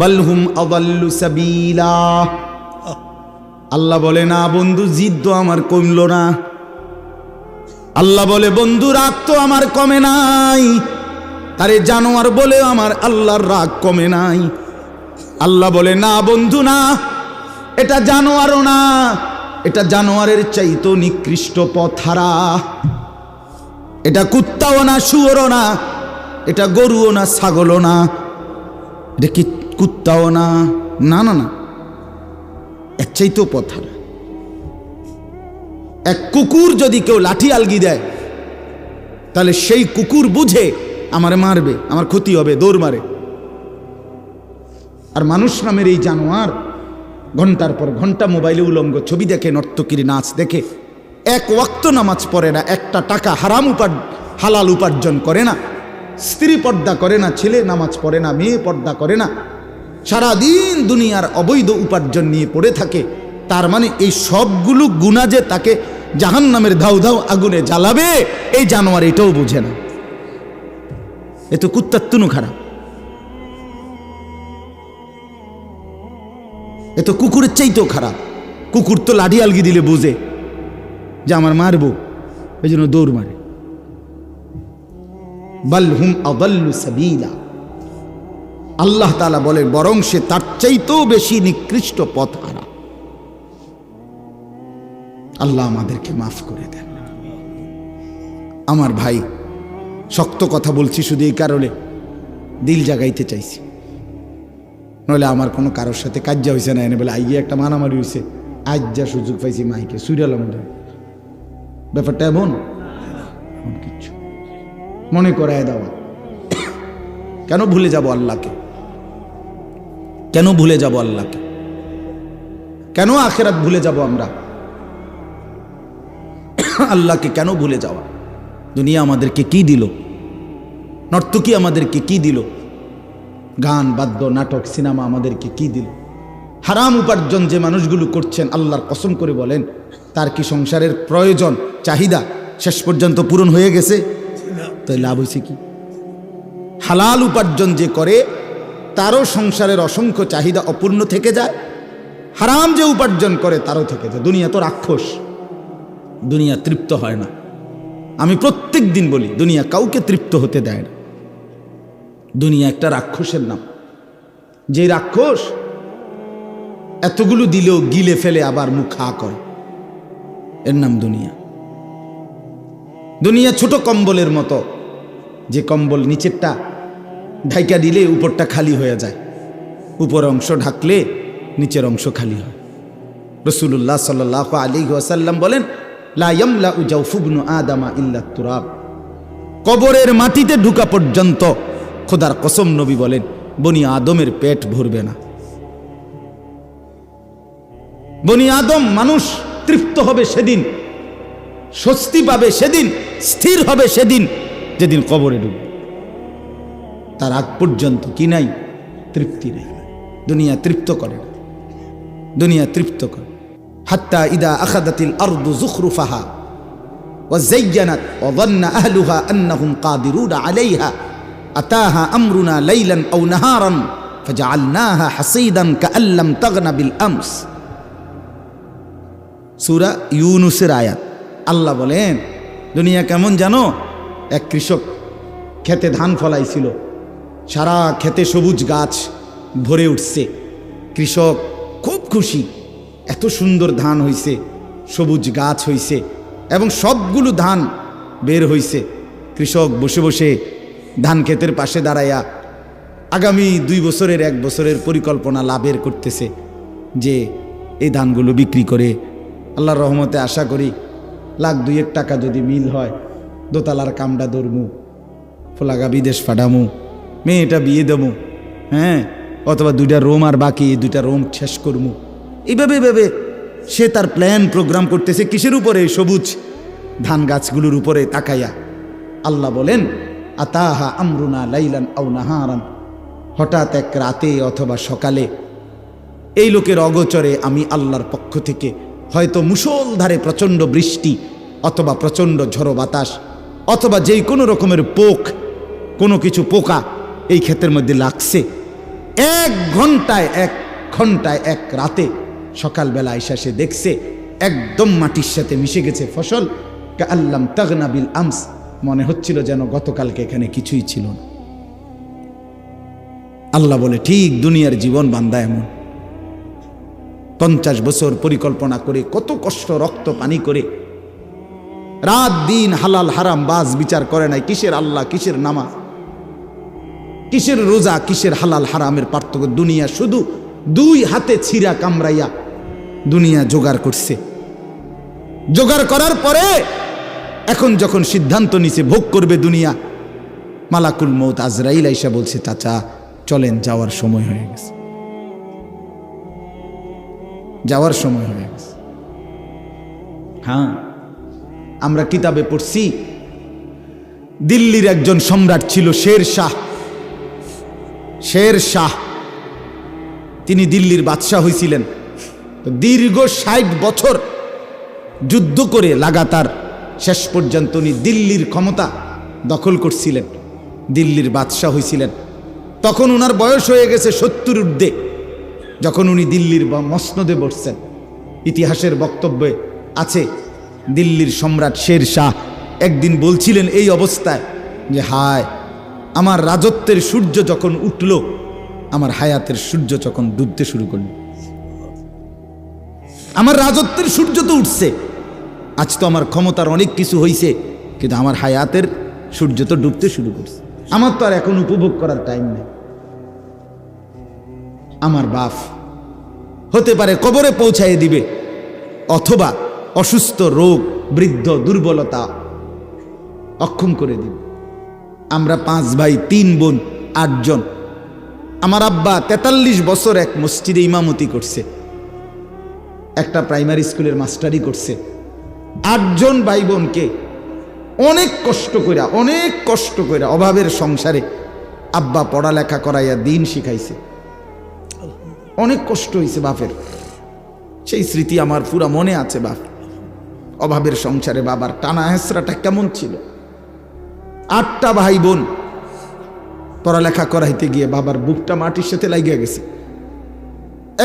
বালহুম আদাল্লু সাবিলা। আল্লাহ বলে, না বন্ধু জিদ তো আমার কমল না। আল্লাহ বলে, বন্ধু রাগ তো আমার কমে নাই। আরে জানোয়ার বলে আমার আল্লাহর রাগ কমে নাই। আল্লাহ বলে, না বন্ধু না, এটা জানোয়ারও না, এটা জানোয়ারের চাইতো নিকৃষ্ট পথহারা। এটা কুত্তাও না, শুয়োরও না, এটা গরুও না, ছাগলও না, এটা কি কুত্তাও না, না না না, এর চাইতো পথহারা। এক কুকুর যদি কেউ লাঠি আলগি দেয়, তাহলে সেই কুকুর বুঝে আমারে মারবে, আমার ক্ষতি হবে, দৌড় মারে। আর মানুষ নামের এই জানোয়ার ঘন্টার পর ঘন্টা মোবাইলে উলঙ্গ ছবি দেখে, নর্তকীর নাচ দেখে, এক ওয়াক্ত নামাজ পড়ে না, একটা টাকা হারাম হালাল উপার্জন করে না, স্ত্রী পর্দা করে না, ছেলে নামাজ পড়ে না, মেয়ে পর্দা করে না, সারাদিন দুনিয়ার অবৈধ উপার্জন নিয়ে পড়ে থাকে। তার মানে এই সবগুলো গুনাহ যে তাকে জাহান্নামের ধাউ ধাউ আগুনে জ্বালাবে, এই জানোয়ার এটাও বুঝে না। এ তো কুত্তার তুনু খারাপ, এ তো কুকুরের চাইতেও খারাপ। কুকুর তো লাঠি আলগি দিলে বুঝে যে আমার মারবো, এই জন্য দৌড় মারে। বাল হুম আদাল্লু সাবিলা। আল্লাহ তাআলা বলে, বরং সে তার চাইতেও বেশি নিকৃষ্ট পথহারা। আল্লাহ আমাদেরকে মাফ করে দেন। আমার ভাই, শক্ত কথা বলছি শুধু এই কারণে, দিল জাগাইতে চাইছি, নইলে আমার কোনো কারোর সাথে কাজ্জা হয়েছে না, এনে বলে আইয়ে একটা মারামারি হয়েছে, আজ যা সুযোগ পাইছি মাইকে সুইরালাম। ব্যাপারটা এমন কিচ্ছু মনে করায় দেওয়া। কেন ভুলে যাব আল্লাহকে? কেন ভুলে যাব আল্লাহকে? কেন আখিরাত ভুলে যাব আমরা? আল্লাহকে কেন ভুলে যাওয়া? দুনিয়া আমাদেরকে কি দিল? নর্তকী আমাদেরকে কি দিল? গান, বাদ্য, নাটক, সিনেমা আমাদেরকে কি দিল? হারাম উপার্জন যে মানুষগুলো করছেন, আল্লাহর কসম করে বলেন, তার কি সংসারের প্রয়োজন, চাহিদা শেষ পর্যন্ত পূরণ হয়ে গেছে? তো লাভ হয়েছে কি? হালাল উপার্জন যে করে তারও সংসারের অসংখ্য চাহিদা অপূর্ণ থেকে যায়, হারাম যে উপার্জন করে তারও থেকে যায়। দুনিয়া তো রাক্ষস, দুনিয়া তৃপ্ত হয় না। আমি প্রত্যেক দিন বলি, দুনিয়া কাউকে তৃপ্ত হতে দেয় না। দুনিয়া একটা রাক্ষসের নাম, যে রাক্ষস এতগুলো দিলেও গিলে ফেলে আবার মুখ খা করে, এর নাম দুনিয়া। দুনিয়া ছোট কম্বলের মতো, যে কম্বল নিচেরটা ঢাইকা দিলে উপরটা খালি হয়ে যায়, উপর অংশ ঢাকলে নিচের অংশ খালি হয়। রাসূলুল্লাহ সাল্লাল্লাহু আলাইহি ওয়াসাল্লাম বলেন, লা ইয়ামলাউ জাওফু ইবনু আদামা ইল্লা তুরাব। কবরের মাটিতে ঢুকা পর্যন্ত খোদার কসম নবী বলেন বনি আদমের পেট ভরবে না। বনি আদম মানুষ তৃপ্ত হবে সেদিন, স্বস্তি পাবে সেদিন, স্থির হবে সেদিন যেদিন কবরে ঢুকবে। তার আগ পর্যন্ত কি নাই? তৃপ্তি নেই। দুনিয়া তৃপ্ত করে না, দুনিয়া তৃপ্ত করে। হাত্তা ইদা আখাদাতিল আরদু যুখরুফাহা ওয়া যায়্যানাত ওয়া যান্না আহলুহা আন্নাহুম কাদিরুনা আলাইহা আতাহা আমরুনা লাইলান আও নাহারান ফাজআলনাহা হাসীদান কাআল্লাম তাগনা বিল আমস। সূরা ইউনূসের আয়াত। আল্লাহ বলেন দুনিয়া কেমন জানো? এক কৃষক খেতে ধান ফলাইছিল, সারা খেতে সবুজ গাছ ভরে উঠছে। কৃষক খুব খুশি, এত সুন্দর ধান হইছে, সবুজ গাছ হইছে এবং সবগুলো ধান বের হইছে। কৃষক বসে বসে ধান ক্ষেতের পাশে দাঁড়াইয়া আগামী 2 বছরের 1 বছরের পরিকল্পনা লাভের করতেছে, যে এই ধানগুলো বিক্রি করে আল্লাহর রহমতে আশা করি লাখ 2-1 টাকা যদি মিল হয়, দোতলার কামড়া ধরমু, ফোলাগা বিদেশ পাঠামু, মেয়েটা বিয়ে দেবো, হ্যাঁ, অথবা 2টা রোম আর বাকি, 2টা রোম শেষ করমু। এইভাবে ভেবে সে তার প্ল্যান প্রোগ্রাম করতেছে। কিসের উপরে? সবুজ ধান গাছগুলোর উপরে তাকাইয়া। আল্লাহ বলেন আতাহা আমরুনা লাইলান আও নাহারান, হঠাৎ এক রাতে অথবা সকালে এই লোকের অগোচরে আমি আল্লাহর পক্ষ থেকে হয়তো মুষলধারে প্রচণ্ড বৃষ্টি অথবা প্রচণ্ড ঝড়ো বাতাস অথবা যেই কোনো রকমের কোনো কিছু পোকা এই ক্ষেতের মধ্যে লাগছে। 1 ঘন্টায় 1 রাতে সকালবেলা আইসা সে দেখছে একদম মাটির সাথে মিশে গেছে ফসল। কাআল্লাম তাগনা বিল আমস, মনে হচ্ছিল যেন গতকালকে এখানে কিছুই ছিল না। আল্লাহ বলে ঠিক দুনিয়ার জীবন বান্দা এমন। 50 বছর পরিকল্পনা করে, কত কষ্ট, রক্ত পানি করে, রাত দিন হালাল হারাম বাজ বিচার করে নাই। কিসের আল্লাহ, কিসের নামাজ, কিসের রোজা, কিসের হালাল হারামের পার্থক্য? দুনিয়া শুধু 2 হাতে ছিঁড়া কামড়াইয়া দুনিয়া জোগাড় করছে। জোগাড় করার পরে এখন যখন সিদ্ধান্ত নিছে ভোগ করবে দুনিয়া, মালাকুল মউত আজরাইল আইসা বলছে চাচা চলেন, যাওয়ার সময় হয়ে গেছে, যাওয়ার সময় হয়ে গেছে। হ্যাঁ, আমরা কিতাবে পড়ছি দিল্লির একজন সম্রাট ছিল শের শাহ। তিনি দিল্লির বাদশাহ হয়েছিলেন। তো দীর্ঘ 60 বছর যুদ্ধ করে লাগাতার শেষ পর্যন্ত উনি দিল্লির ক্ষমতা দখল করছিলেন, দিল্লির বাদশাহ হয়েছিলেন। তখন ওনার বয়স হয়ে গেছে 70 ঊর্ধ্বে যখন উনি দিল্লির মসনদে বসছেন। ইতিহাসের বক্তব্যে আছে দিল্লির সম্রাট শের শাহ একদিন বলছিলেন এই অবস্থায় যে হায়, আমার রাজত্বের সূর্য যখন উঠল, আমার হায়াতের সূর্য যখন ডুবতে শুরু করল। আমার রাজত্বের সূর্য তো উঠছে, আজ তো আমার ক্ষমতার অনেক কিছু হয়েছে, কিন্তু আমার হায়াতের সূর্য তো ডুবতে শুরু করছে। আমার তো আর এখন উপভোগ করার টাইম নেই। আমার বাপ হতে পারে কবরে পৌঁছায় দিবে, অথবা অসুস্থ, রোগ, বৃদ্ধ, দুর্বলতা অক্ষম করে দিবে। আমরা 5 ভাই 3 বোন 8 জন। আমার আব্বা 43 বছর এক মসজিদে ইমামতি করছে, একটা প্রাইমারি স্কুলের মাস্টারি করছে। 8 জন ভাই বোনকে অনেক কষ্ট কইরা অভাবের সংসারে আব্বা পড়ালেখা করাইয়া দিন শিখাইছে। অনেক কষ্ট হয়েছে বাপের, সেই স্মৃতি আমার পুরা মনে আছে। বাপ অভাবের সংসারে বাবার টানা হেসরাটা কেমন ছিল। 8টা ভাই বোন, পড়ালেখা করাইতে গিয়ে বাবার বুকটা মাটির সাথে লাগিয়ে গেছে।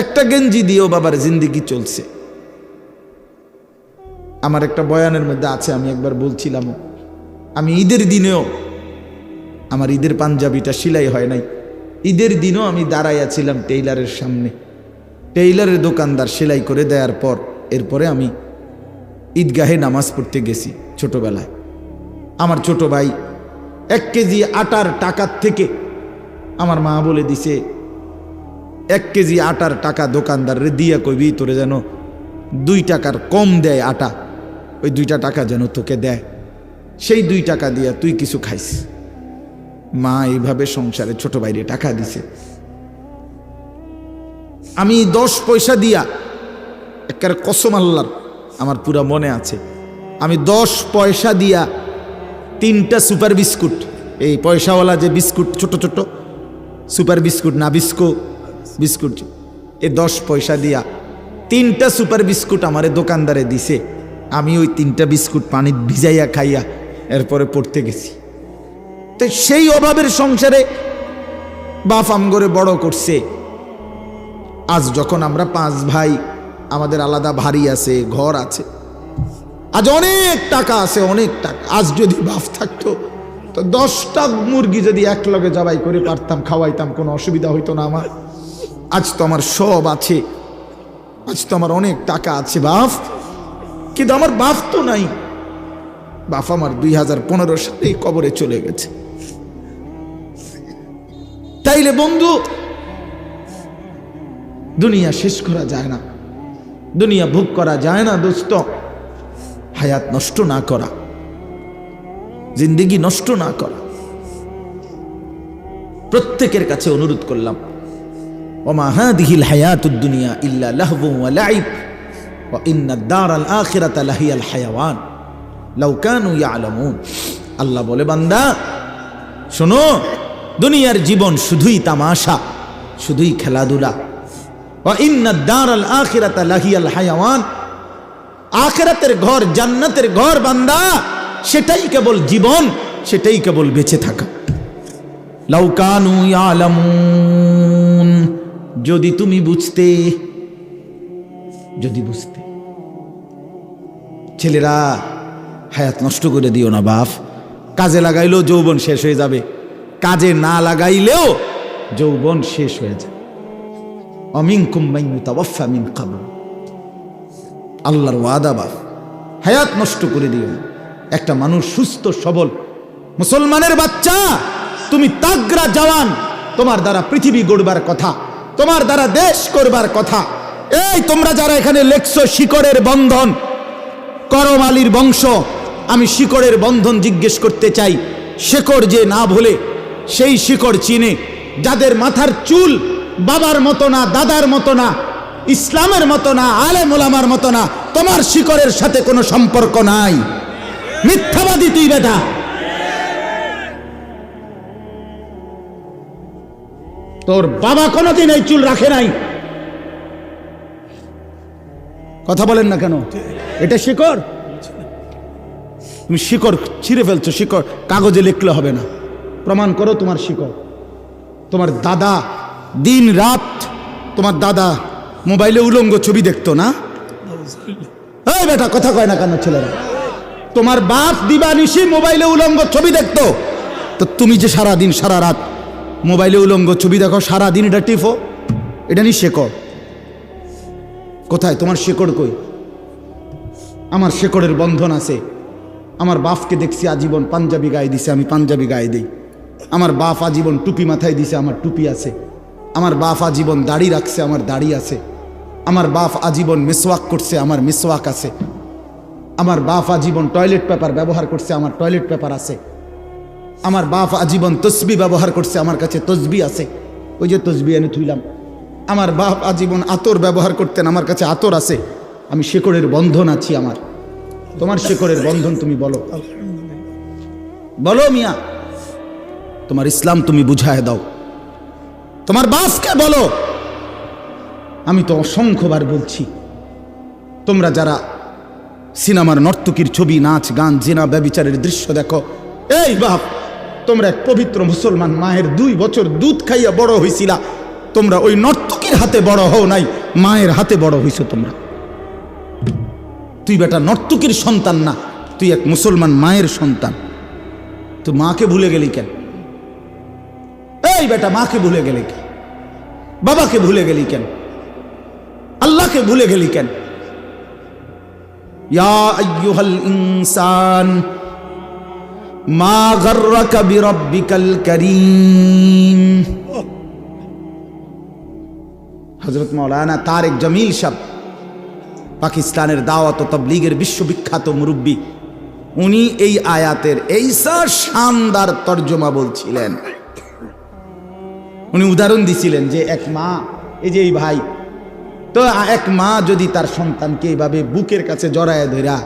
একটা গেঞ্জি দিয়েও বাবার জিন্দিগি চলছে। আমার একটা বয়ানের মধ্যে আছে, আমি একবার বলছিলাম, আমি ঈদের দিনেও আমার ঈদের পাঞ্জাবিটা সেলাই হয় নাই, ঈদের দিনও আমি দাঁড়াইয়াছিলাম টেইলারের সামনে। টেইলারের দোকানদার সেলাই করে দেওয়ার পর এরপরে আমি ঈদগাহে নামাজ পড়তে গেছি। ছোটবেলায় আমার ছোট ভাই 1 কেজি আটার টাকার থেকে আমার মা বলে দিছে 1 কেজি আটার টাকা দোকানদারে দিয়া কইবি তোরে যেন 2 টাকার কম দেয় আটা, ওই 2টা টাকা যেন তোকে দেয়, সেই 2 টাকা দিয়া তুই কিছু খাইস। মা এইভাবে সংসারে ছোট ভাইরে টাকা দিছে। আমি 10 পয়সা দিয়া, একের কসম আল্লাহর আমার পুরা মনে আছে, আমি 10 পয়সা দিয়া 3টা সুপার বিস্কুট, এই পয়সাওয়ালা যে বিস্কুট ছোট ছোট সুপার বিস্কুট না বিস্কো বিস্কুট, এই 10 পয়সা দিয়া 3টা সুপার বিস্কুট আমারে দোকানদারে দিছে। আমি ওই 3টা বিস্কুট পানি ভিজাইয়া খাইয়া এরপরে পড়তে গেছি। তো সেই অভাবের সংসারে বাপ আমগরে বড় করছে। আজ যখন আমরা 5 ভাই, আমাদের আলাদা বাড়ি আছে, ঘর আছে, আজ অনেক টাকা আছে, অনেক টাকা। আজ যদি বাপ থাকতো তো 10টা মুরগি যদি একলগে জবাই করে পারতাম, খাওয়াইতাম, কোনো অসুবিধা হইতো না আমার। আজ তো আমার সব আছে, আজ তো আমার অনেক টাকা আছে বাপ, কিন্তু আমার বাপ তো নাই। বাপ আমার 2015 সালে কবরে চলে গেছে। তাইলে বন্ধু, দুনিয়া শেষ করা যায় না, দুনিয়া ভোগ করা যায় না দোস্ত। হায়াত নষ্ট না করা, জিন্দেগি নষ্ট না করা। প্রত্যেকের কাছে অনুরোধ করলাম, ওমা হাদিহিল হায়াতুদ দুনিয়া ইল্লা লাহবু ওয়া লাইব ওয়া ইন্নাদ দারাল আখিরাতা লাহিয়াল হায়াওয়ান লাউ কানু ইয়ালামুন। আল্লাহ বলে, বান্দা শোনো, দুনিয়ার জীবন শুধুই তামাশা, শুধুই খেলাধুলা। ওয়া ইন্নাদ দারাল আখিরাতা লাহিয়াল হায়াওয়ান, আখিরাতের ঘর, জান্নাতের ঘর বান্দা, সেটাই কেবল জীবন, সেটাই কেবল বেঁচে থাকা। লাউ কানু ইয়ালামুন, যদি তুমি বুঝতে, যদি বুঝতে। ছেলেরা, হায়াত নষ্ট করে দিও না বাপ। কাজে লাগাইলেও যৌবন শেষ হয়ে যাবে, কাজে না লাগাইলেও যৌবন শেষ হয়ে যাবে। অমিনকুম মান ইউতাওয়াফা মিন ক্বাবল, আল্লাহর ওয়াদা বাপ, হায়াত নষ্ট করে দিও না। একটা মানুষ সুস্থ সবল মুসলমানের বাচ্চা, তুমি তাগড়া জওয়ান, তোমার দ্বারা পৃথিবী গড়বার কথা, তোমার দ্বারা দেশ করবার কথা। এই তোমরা যারা এখানে লেখছো শিকড়ের বন্ধন, করম আলীর বংশ, আমি শিকড়ের বন্ধন জিজ্ঞেস করতে চাই। শিকড় যে না ভুলে, সেই শিকড় চিনে, যাদের মাথার চুল বাবার মতো না, দাদার মতো না, ইসলামের মতো না, আলেম ওলামার মতো না, তোমার শিকড়ের সাথে কোনো সম্পর্ক নাই। মিথ্যাবাদী তুই বেটা। তোর বাবা কোনোদিন এই চুল রাখে নাই। কথা বলেন না কেন? এটা শিকড়, তুমি শিকড় ছিঁড়ে ফেলছো। শিকড় কাগজে লিখলে হবে না, প্রমাণ করো তোমার শিকড়। তোমার দাদা দিন রাত, তোমার দাদা মোবাইলে উলঙ্গ ছবি দেখতো না? এই বেটা কথা কয় না কেন ছেলেরা? তোমার বাপ দিবানিশি মোবাইলে উলঙ্গ ছবি দেখতো, তো তুমি যে সারা দিন সারা রাত মোবাইলে উলঙ্গ ছবি দেখো, সারা দিন এটা টিফো, এটা নি শেকড়। কোথায় তোমার শেকড়? কই? আমার শেকড়ের বন্ধন আছে। আমার বাপকে দেখছি আজীবন পাঞ্জাবি গায়ে দিছে, আমি পাঞ্জাবি গায়ে দিই। আমার বাপ আজীবন টুপি মাথায় দিছে, আমার টুপি আছে। আমার বাপ আজীবন দাড়ি রাখছে, আমার দাড়ি আছে। আমার বাপ আজীবন মিসওয়াক করছে, আমার মিসওয়াক আছে। আমার বাপ আজীবন টয়লেট পেপার ব্যবহার করছে, আমার টয়লেট পেপার আছে। আমার বাপ আজীবন তসবি ব্যবহার করছে, আমার কাছে তসবি আছে, ওই যে তসবি এনে থুইলাম। আমার বাপ আজীবন আতর ব্যবহার করতেন, আমার কাছে আতর আছে। আমি শেকড়ের বন্ধন আছি আমার। তোমার শেকড়ের বন্ধন তুমি বলো, বলো মিয়া, তোমার ইসলাম তুমি বুঝায় দাও। তোমার বাপকে বলো। আমি তো অসংখ্যবার বলছি, তোমরা যারা সিনেমার নর্তকীর ছবি, নাচ গান, জিনা ব্যভিচারের দৃশ্য দেখো, এই বাপ তোমরা এক পবিত্র মুসলমান মায়ের 2 বছর দুধ খাইয়া বড় হইছিলা, তোমরা ওই নর্তকীর হাতে বড় হও নাই, মায়ের হাতে বড় হইছো তোমরা। তুই বেটা নর্তকীর সন্তান না, তুই এক মুসলমান মায়ের সন্তান। তুই মাকে ভুলে গেলি কেন? এই বেটা মাকে ভুলে গেলি কেন? বাবাকে ভুলে গেলি কেন? আল্লাহকে ভুলে গেলি কেন? ইয়া আইয়ুহাল ইনসান মা গাররাকা বিরাব্বিকাল কারীম। হযরত মাওলানা তারেক জামিল সাহেব, পাকিস্তানের দাওয়াত ও তাবলীগের বিশ্ববিখ্যাত মুরব্বী, উনি এই আয়াতের এইসা শানদার তর্জমা বলছিলেন। উনি উদাহরণ দিছিলেন যে এক মা, এই যে এই ভাই, তো এক মা যদি তার সন্তানকে এইভাবে বুকের কাছে জড়ায় ধরা,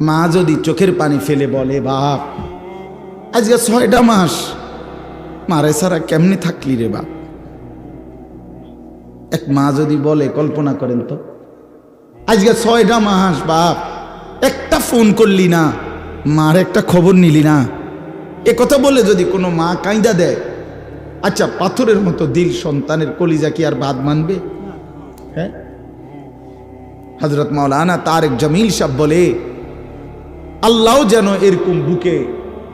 মা যদি চোখের পানি ফেলে বলে, বাপ আজকে 6টা মাস মারে সারা কেমনে থাকলি রে বাপ। এক মা যদি বলে, কল্পনা করেন তো, আজকে 6টা মাস বাপ একটা ফোন করলি না, মার একটা খবর নিলি না, এ কথা বলে যদি কোনো মা কাঁদা দেয়, আচ্ছা পাথরের মতো দিল সন্তানের কলিজা কি আর বাদ মানবে? হ্যাঁ, হযরত মাওলানা তারেক জামিল সাহেব বলে, আল্লাহ যেন এরকম বুকে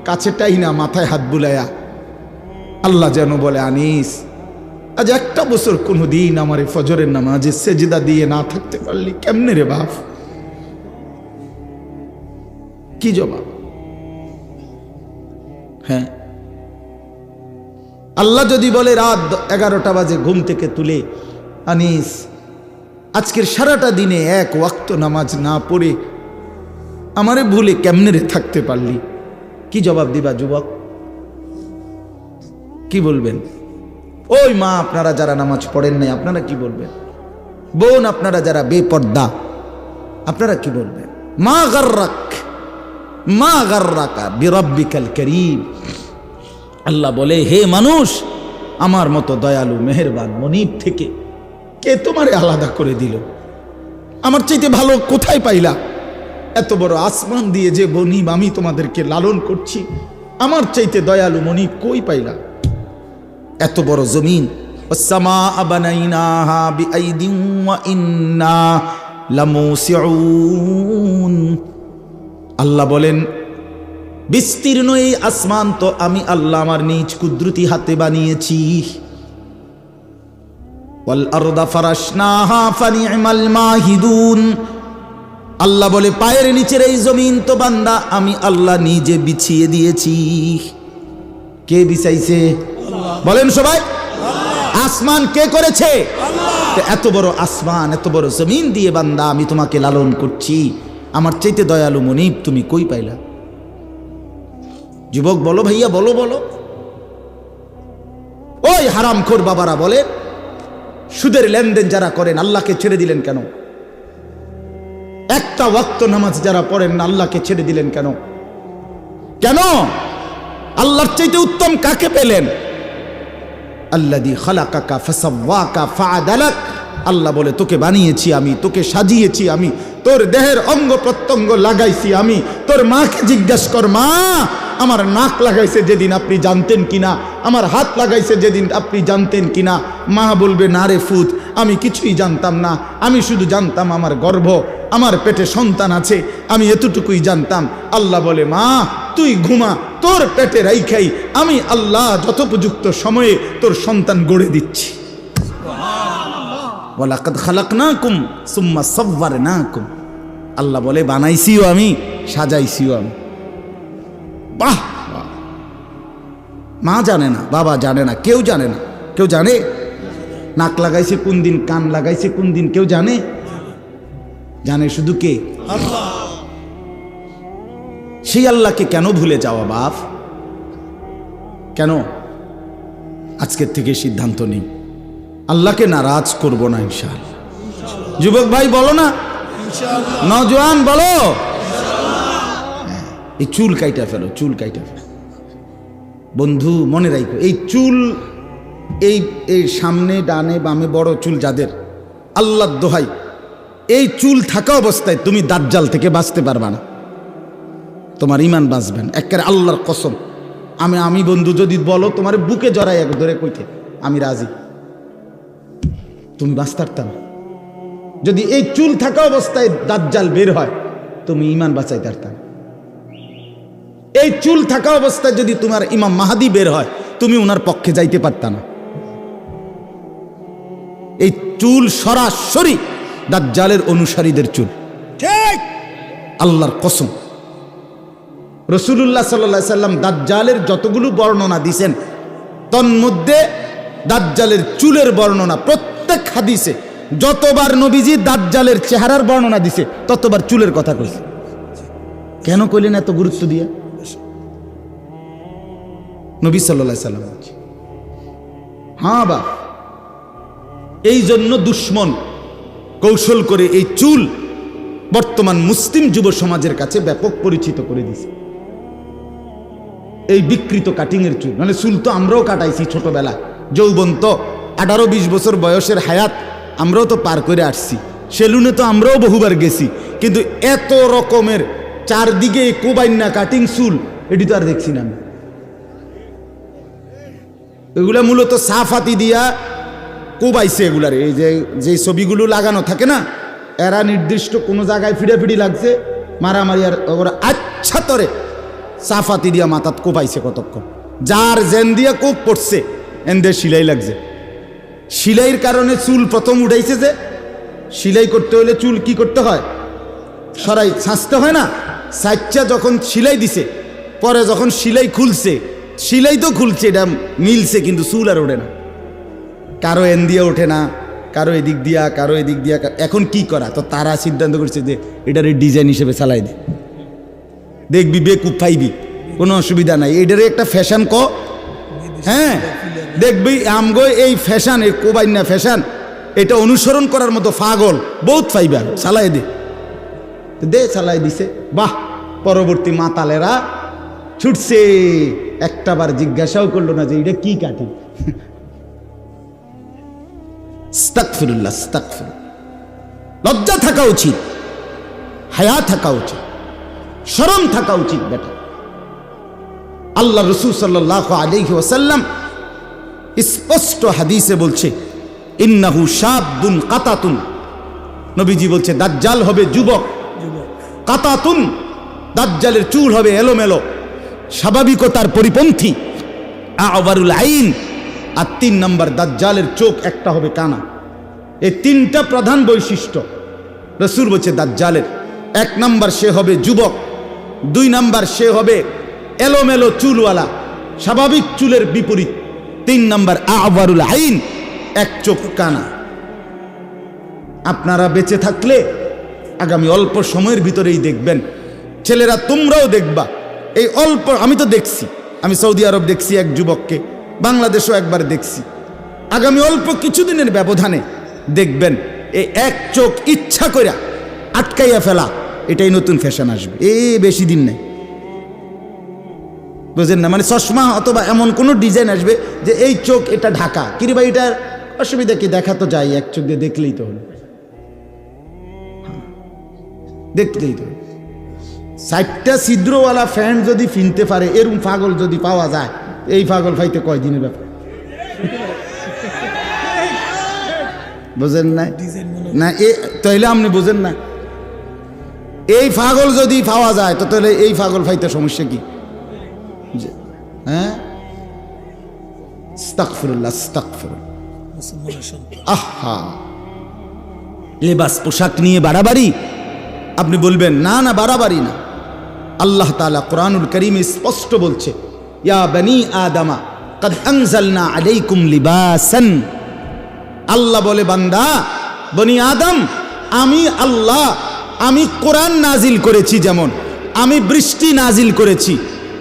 কাছেটাই না, মাথায় হাত বুলায়া আল্লাহ যেন বলে, আনিস আজ একটা বছর কোনো দিন আমার ফজরের নামাজে সেজদা দিয়ে না থাকতে পারলি কেমনে রে বাপ? কি জবাব? হ্যাঁ, আল্লাহ যদি বলে রাত 11টা বাজে ঘুম থেকে তুলে, আনিস আজকের সারাটা দিনে এক ওয়াক্ত নামাজ না পড়ে আমারে ভুলে কেমনে রে থাকতে পারলি? কি জবাব দিবা যুবক? কি বলবেন? ওই মা আপনারা যারা নামাজ পড়েন নাই, আপনারা কি বলবেন? বোন আপনারা যারা বেপর্দা, আপনারা কি বলবেন? মা গাররাকা বিরাব্বিকাল কারীম। আল্লাহ বলে, হে মানুষ, আমার মতো দয়ালু মেহেরবান মনিব থেকে কে তোমারে আলাদা করে দিল? আমার চাইতে ভালো কোথায় পাইলা? এত বড় আসমান দিয়ে যে মনিব আমি তোমাদেরকে লালন করছি, আমার চাইতে দয়ালু মনিব কই পাইলা? এত বড় জমিন, ওয়াস-সামাআ বানাইনাহা বিআইদিন ওয়া ইন্না লামুসিউন। আল্লাহ বলেন, বিস্তীর্ণ এই আসমান তো আমি আল্লাহ আমার নিজ কুদরতি হাতে বানিয়েছি। ওয়াল আরদা ফারাশনাহা ফানি'মাল মাহিদুন। আল্লাহ বলে, পায়ের নিচের এই জমিন তো বান্দা আমি আল্লাহ নিজে বিছিয়ে দিয়েছি। কে বিছাইছে? বলেন সবাই। আসমান কে করেছে? এত বড় আসমান, এত বড় জমিন দিয়ে বান্দা আমি তোমাকে লালন করছি, আমার চাইতে দয়ালু মনিব তুমি কই পাইলা? যুবক বলো, ভাইয়া বলো বলো। ওই হারামখোর বাবারা বলে, সুদের লেনদেন যারা করেন আল্লাহকে ছেড়ে দিলেন কেন? একটা ওয়াক্ত নামাজ যারা পড়েন না আল্লাহকে ছেড়ে দিলেন কেন? কেন? আল্লাহর চাইতে উত্তম কাকে পেলেন? আল্লাযী খালাকাকা ফাসাওয়াকা ফাআদালাক। আল্লাহ বলে, তোকে বানিয়েছি আমি, তোকে সাজিয়েছি আমি, তোর দেহের অঙ্গ প্রত্যঙ্গ লাগাইছি আমি। তোর মাকে জিজ্ঞাসা কর, মা আমার নাক লাগাইছে যেদিন আপনি জানতেন কিনা, আমার হাত লাগাইছে যেদিন আপনি জানতেন কিনা? মা বলবে, না রে ফুত, আমি কিছুই জানতাম না, আমি শুধু জানতাম আমার গর্ভ, আমার পেটে সন্তান আছে, আমি এতটুকুই জানতাম। আল্লাহ বলে, মা তুই ঘুমা, তোর পেটে রাইখাই আমি আল্লাহ যথোপযুক্ত সময়ে তোর সন্তান গড়ে দিচ্ছি। ওয়ালাকাদ খালাকনাকুম সুম্মা সাওয়ারনাকুম। আল্লাহ বলে, বানাইছিও আমি, সাজাইছিও আমি। বাহ! মা জানে না, বাবা জানে না, কেউ জানে না। কেউ জানে নাক লাগাইছে কোন দিন, কান লাগাইছে কোন দিন? কেউ জানে? জানে শুধু কে? আল্লাহ। সেই আল্লাহকে কেন ভুলে যাওয়া বাপ? কেন? আজকের থেকে সিদ্ধান্ত নিই, আল্লাহকে নারাজ করব না ইনশাআল্লাহ। যুবক ভাই বলো না, নওজোয়ান বলো, এই চুল কাইটা ফেলো, চুল কাইটা ফেলো। বন্ধু মনে রাখো, এই চুল, এই সামনে ডানে বামে বড় চুল যাদের, আল্লাহর দোহাই, এই চুল থাকা অবস্থায় তুমি দাজ্জাল থেকে বাঁচতে পারবা না, তোমার ঈমান বাঁচবে না। একেবারে আল্লাহর কসম, আমি বন্ধু যদি বলো তোমার বুকে জড়াই এক ধরে কইতে আমি রাজি, তুমি বাঁচতে পারতা না। যদি এই চুল থাকা অবস্থায় দাজ্জাল বের হয় তুমি ঈমান বাঁচাইতে পারতা না। এই চুল থাকা অবস্থায় যদি তোমার ইমাম মাহাদি বের হয় তুমি ওনার পক্ষে যাইতে পারতা না। এই চুল সরাসরি দাজ্জালের অনুসারীদের চুল, ঠিক আল্লাহর কসম। রাসূলুল্লাহ সাল্লাল্লাহু আলাইহি সাল্লাম দাজ্জালের যতগুলো বর্ণনা দিয়েছেন তন্মধ্যে দাজ্জালের চুলের বর্ণনা প্রত্যেক হাদিসে যতবার নবীজি দাজ্জালের চেহারার বর্ণনা দিছে ততবার চুলের কথা কইছে। কেন কইলেন এত গুরুত্ব দিয়ে? নবী সাল্লাল্লাহু আলাইহি সাল্লাম হ্যাঁ বা এই জন্য দুশ্মন কৌশল করে এই চুল বর্তমান মুসলিম যুব সমাজের কাছে ব্যাপক পরিচিত করে দিছে। এই বিকৃত কাটিং এর চুল, মানে চুল তো আমরাও কাটাইছি ছোটবেলা, যৌবন তো 18-20 বছর বয়সের হায়াত আমরাও তো পার করে আসছি, সেলুনে তো আমরাও বহুবার গেছি, কিন্তু এত রকমের চারদিকে কোবাইন্না কাটিং চুল এটি তো আর দেখছি না। এগুলা মূলত সাফাতি দিয়া কোবাইছে এগুলার, এই যে ছবিগুলো লাগানো থাকে না, এরা নির্দিষ্ট কোনো জায়গায় ফিড়াফিড়ি লাগছে মারামারি আর ওরা আচ্ছা তরে সাফাতি দিয়া মাথাত কোপাইছে কতক্ষণ, যার জেন দিয়া কোপ পড়ছে এনদে সিলাই লাগছে। সিলাইয়ের কারণে চুল প্রথম উঠাইছে, যে সিলাই করতে হলে চুল কি করতে হয়, সরাই ছাঁচতে হয় না, সাইচ্চা যখন সিলাই দিছে পরে যখন সিলাই খুলছে, সিলাই তো খুলছে এটা মিলছে কিন্তু চুল আর ওঠে না, কারো এন দিয়ে ওঠে না, কারো এদিক দিয়া, কারো এদিক দিয়া। এখন কি করা, তো তারা সিদ্ধান্ত করছে যে এটার ডিজাইন হিসেবে চালাই দে, দেখবি বেকুব পাইবি, কোনো অসুবিধা নাই, এটারে একটা ফ্যাশন ক, হ্যাঁ দেখবি আমগো এই ফ্যাশন, এই কোবাইন্না ফ্যাশন, এটা অনুসরণ করার মতো পাগল বহুত পাইবা, চালাই দে দে, চালাই দিছে। বাহ, পরবর্তী মাতালেরা ছুটছে, একটাবার জিজ্ঞাসাও করলো না যে এটা কি কাটি। আস্তাগফিরুল্লাহ, আস্তাগফিরুল্লাহ। লজ্জা থাকা উচিত, হায়া থাকা উচিত, শরম থাকা উচিত বেটা। আল্লাহ রাসূল সাল্লাল্লাহু আলাইহি ওয়াসাল্লাম স্পষ্ট হাদিসে বলছে ইন্নাহু শাবুন কাতাতুন, নবীজি বলছে দাজ্জাল হবে যুবক, কাতাতুন দাজ্জালের চুল হবে এলোমেলো, স্বাভাবিকতার পরিপন্থী, আওয়ারুল আইন, আর 3 নম্বর দাজ্জালের চোখ একটা হবে কানা। এই 3টা প্রধান বৈশিষ্ট্য রাসূল বলছে দাজ্জালের। 1 নম্বর সে হবে যুবক, 2 নম্বর সে হবে এলোমেলো চুলওয়ালা, স্বাভাবিক চুলের বিপরীত, 3 নম্বর আওয়ারুল আইন, এক চোখ কানা। আপনারা বেঁচে থাকলে আগামী অল্প সময়ের ভিতরেই দেখবেন, ছেলেরা তোমরাও দেখবা, এই অল্প, আমি তো দেখছি, আমি সৌদি আরব দেখছি এক যুবককে, বাংলাদেশও একবার দেখছি, আগামী অল্প কিছুদিনের ব্যবধানে দেখবেন এই এক চোখ ইচ্ছা করে আটকাইয়া ফেলা, এটাই নতুন ফ্যাশন আসবে, বেশি দিন নেই, বুঝেন না? মানে চশমা অথবা এমন কোনো ডিজাইন আসবে যে এই চোখ এটা ঢাকা, কিরে ভাই এটার অসুবিধা কি, দেখা তো যায়, এক চোখ দিয়ে দেখলেই তো হলো, দেখলেই তো। 60টা ছিদ্রওয়ালা ফ্যান যদি কিনতে পারে, এরকম পাগল যদি পাওয়া যায়, এই পাগল পাইতে কয়দিনের ব্যাপার, বুঝেন না? না তাইলে আপনি বুঝেন না, এই পাগল যদি পাওয়া যায় তো তাহলে এই পাগল পাইতে সমস্যা কি? হ্যাঁ, আস্তাগফিরুল্লাহ, আস্তাগফিরুল্লাহ। আহা, লেবাস পোশাক নিয়ে বাড়াবাড়ি, আপনি বলবেন না না বাড়াবাড়ি না, আল্লাহ তাআলা কোরআনুল কারীমে স্পষ্ট বলছে ইয়া বনি আদমা কদ আনজালনা আলাইকুম লিবাসান। আল্লাহ বলে বান্দা বনি আদম, আমি আল্লাহ, আমি কোরআন নাজিল করেছি, যেমন আমি বৃষ্টি নাজিল করেছি,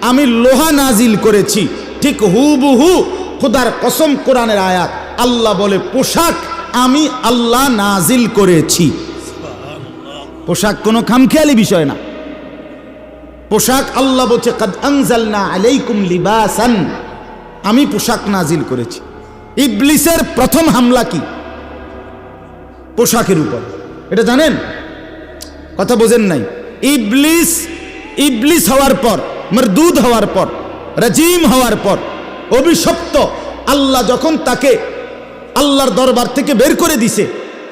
আমি লোহা নাজিল করেছি, ঠিক হুবহু খোদার কসম কোরআনের আয়াত, আল্লাহ বলে পোশাক আমি আল্লাহ নাজিল করেছি। পোশাক কোনো খামখেয়ালি বিষয় না, পোশাক আল্লাহ বলছে কদ আনজালনা আলাইকুম লিবাসান, আমি পোশাক নাজিল করেছি। ইবলিসের প্রথম হামলা কি? পোশাকের উপর, এটা জানেন? কথা বোঝেন নাই? ইবলিস হওয়ার পর, মরদুদ হওয়ার পর রাজিম হওয়ার পর, অভিশপ্ত, আল্লাহ যখন তাকে আল্লাহর দরবার থেকে বের করে দিছে,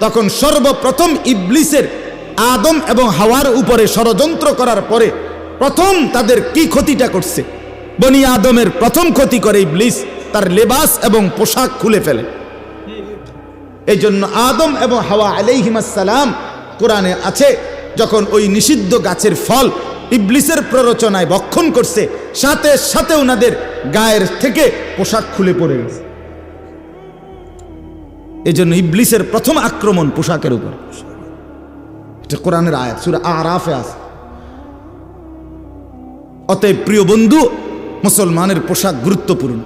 তখন সর্বপ্রথম ইবলিসের আদম এবং হাওয়ার উপরে ষড়যন্ত্র করার পরে প্রথম তাদের কি ক্ষতিটা করছে? বনি আদমের প্রথম ক্ষতি করে ইবলিস, তার লেবাস এবং পোশাক খুলে ফেলে। এই জন্য আদম এবং হাওয়া আলাইহিমাস সালাম, কোরআনে আছে, যখন ওই নিষিদ্ধ গাছের ফল ইবলিসের প্ররোচনায় ভক্ষণ করছে, সাথে সাথে ওনাদের গায়ের থেকে পোশাক খুলে পড়ে গেছে। এই জন্য ইবলিসের প্রথম আক্রমণ পোশাকের উপর। এটা কোরআনের আয়াত, সূরা আরাফে আছে। অতএব প্রিয় বন্ধু, মুসলমানের পোশাক গুরুত্বপূর্ণ,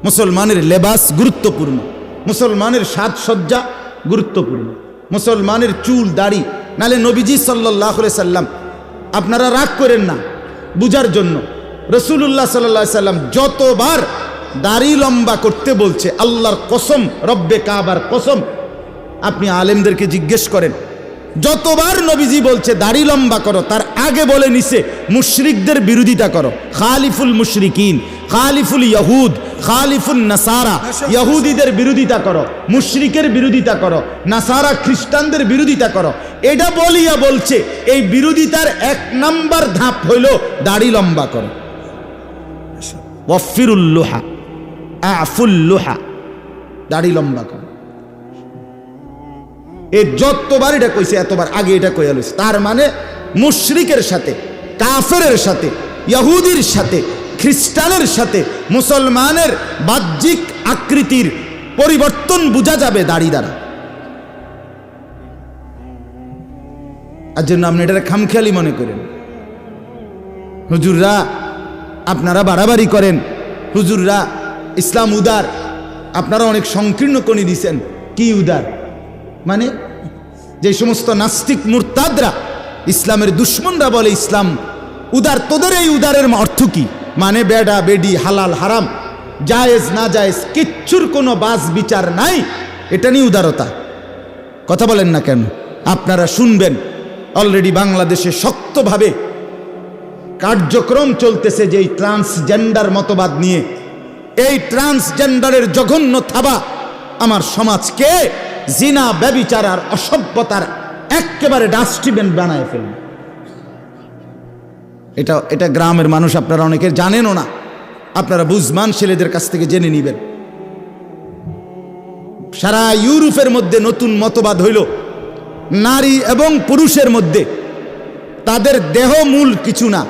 মুসলমানের লেবাস গুরুত্বপূর্ণ, মুসলমানের সাজসজ্জা গুরুত্বপূর্ণ, মুসলমানের চুল দাড়ি। নালে নবীজি সাল্লাল্লাহু আলাইহি সাল্লাম, আপনারা রাগ করেন না, বুঝার জন্য, রাসূলুল্লাহ সাল্লাল্লাহু আলাইহি সাল্লাম যতবার দাড়ি লম্বা করতে বলছে, আল্লাহর কসম, রব্বে কাবার কসম, আপনি আলেমদেরকে জিজ্ঞেস করেন, যতবার নবীজি বলছে দাড়ি লম্বা করো, তার আগে বলে নিছে মুশরিকদের বিরোধিতা করো, খালিফুল মুশরিকিন, খালিফুল ইয়াহুদ, খালিফুল নাসারা, ইহুদিদের বিরোধিতা করো, মুশরিকের বিরোধিতা করো, নাসারা খ্রিস্টানদের বিরোধিতা করো। এটা বলিয়া বলছে এই বিরোধিতার 1 নাম্বার ধাপ হইল দাড়ি লম্বা করো। ওয়াফিরুল লুহা, আফুল লুহা, দাড়ি লম্বা করো। এ যতবার এটা কইছে এতবার আগে এটা কইয়া লইছে। তার মানে মুশরিকের সাথে, কাফেরের সাথে, ইহুদির সাথে, খ্রিস্টানের সাথে মুসলমানের বাহ্যিক আকৃতির পরিবর্তন বোঝা যাবে দাড়ি দ্বারা। আর জন্য আপনি এটা খামখেয়ালি মনে করেন। হুজুররা আপনারা বাড়াবাড়ি করেন, হুজুররা ইসলাম উদার, আপনারা অনেক সংকীর্ণ কোণে দিছেন। কি উদার মানে? যে সমস্ত নাস্তিক মুরতাদরা, ইসলামের দুশ্মনরা বলে ইসলাম উদার, তোদের এই উদারের অর্থ কি? মানে বেডা বেডি, হালাল হারাম, জায়েজ না জায়েজ, কিচ্ছুর কোনো বাস বিচার নাই, এটা নিয়ে উদারতা। কথা বলেন না কেন? আপনারা শুনবেন, অলরেডি বাংলাদেশে শক্তভাবে কার্যক্রম চলতেছে যে এই ট্রান্সজেন্ডার মতবাদ নিয়ে। এই ট্রান্সজেন্ডারের জঘন্য থাবা আমার সমাজকে জিনা, ব্যভিচার আর অসভ্যতার একেবারে ডাস্টবিন বানায় ফেলবে। এটা গ্রামের মানুষ আপনারা অনেকে জানেনও না, আপনারা বুঝমান ছেলেদের কাছ থেকে জেনে নিবেন। সারা ইউরোপের মধ্যে নতুন মতবাদ হইল নারী এবং পুরুষের মধ্যে তাদের দেহ মূল কিছু না,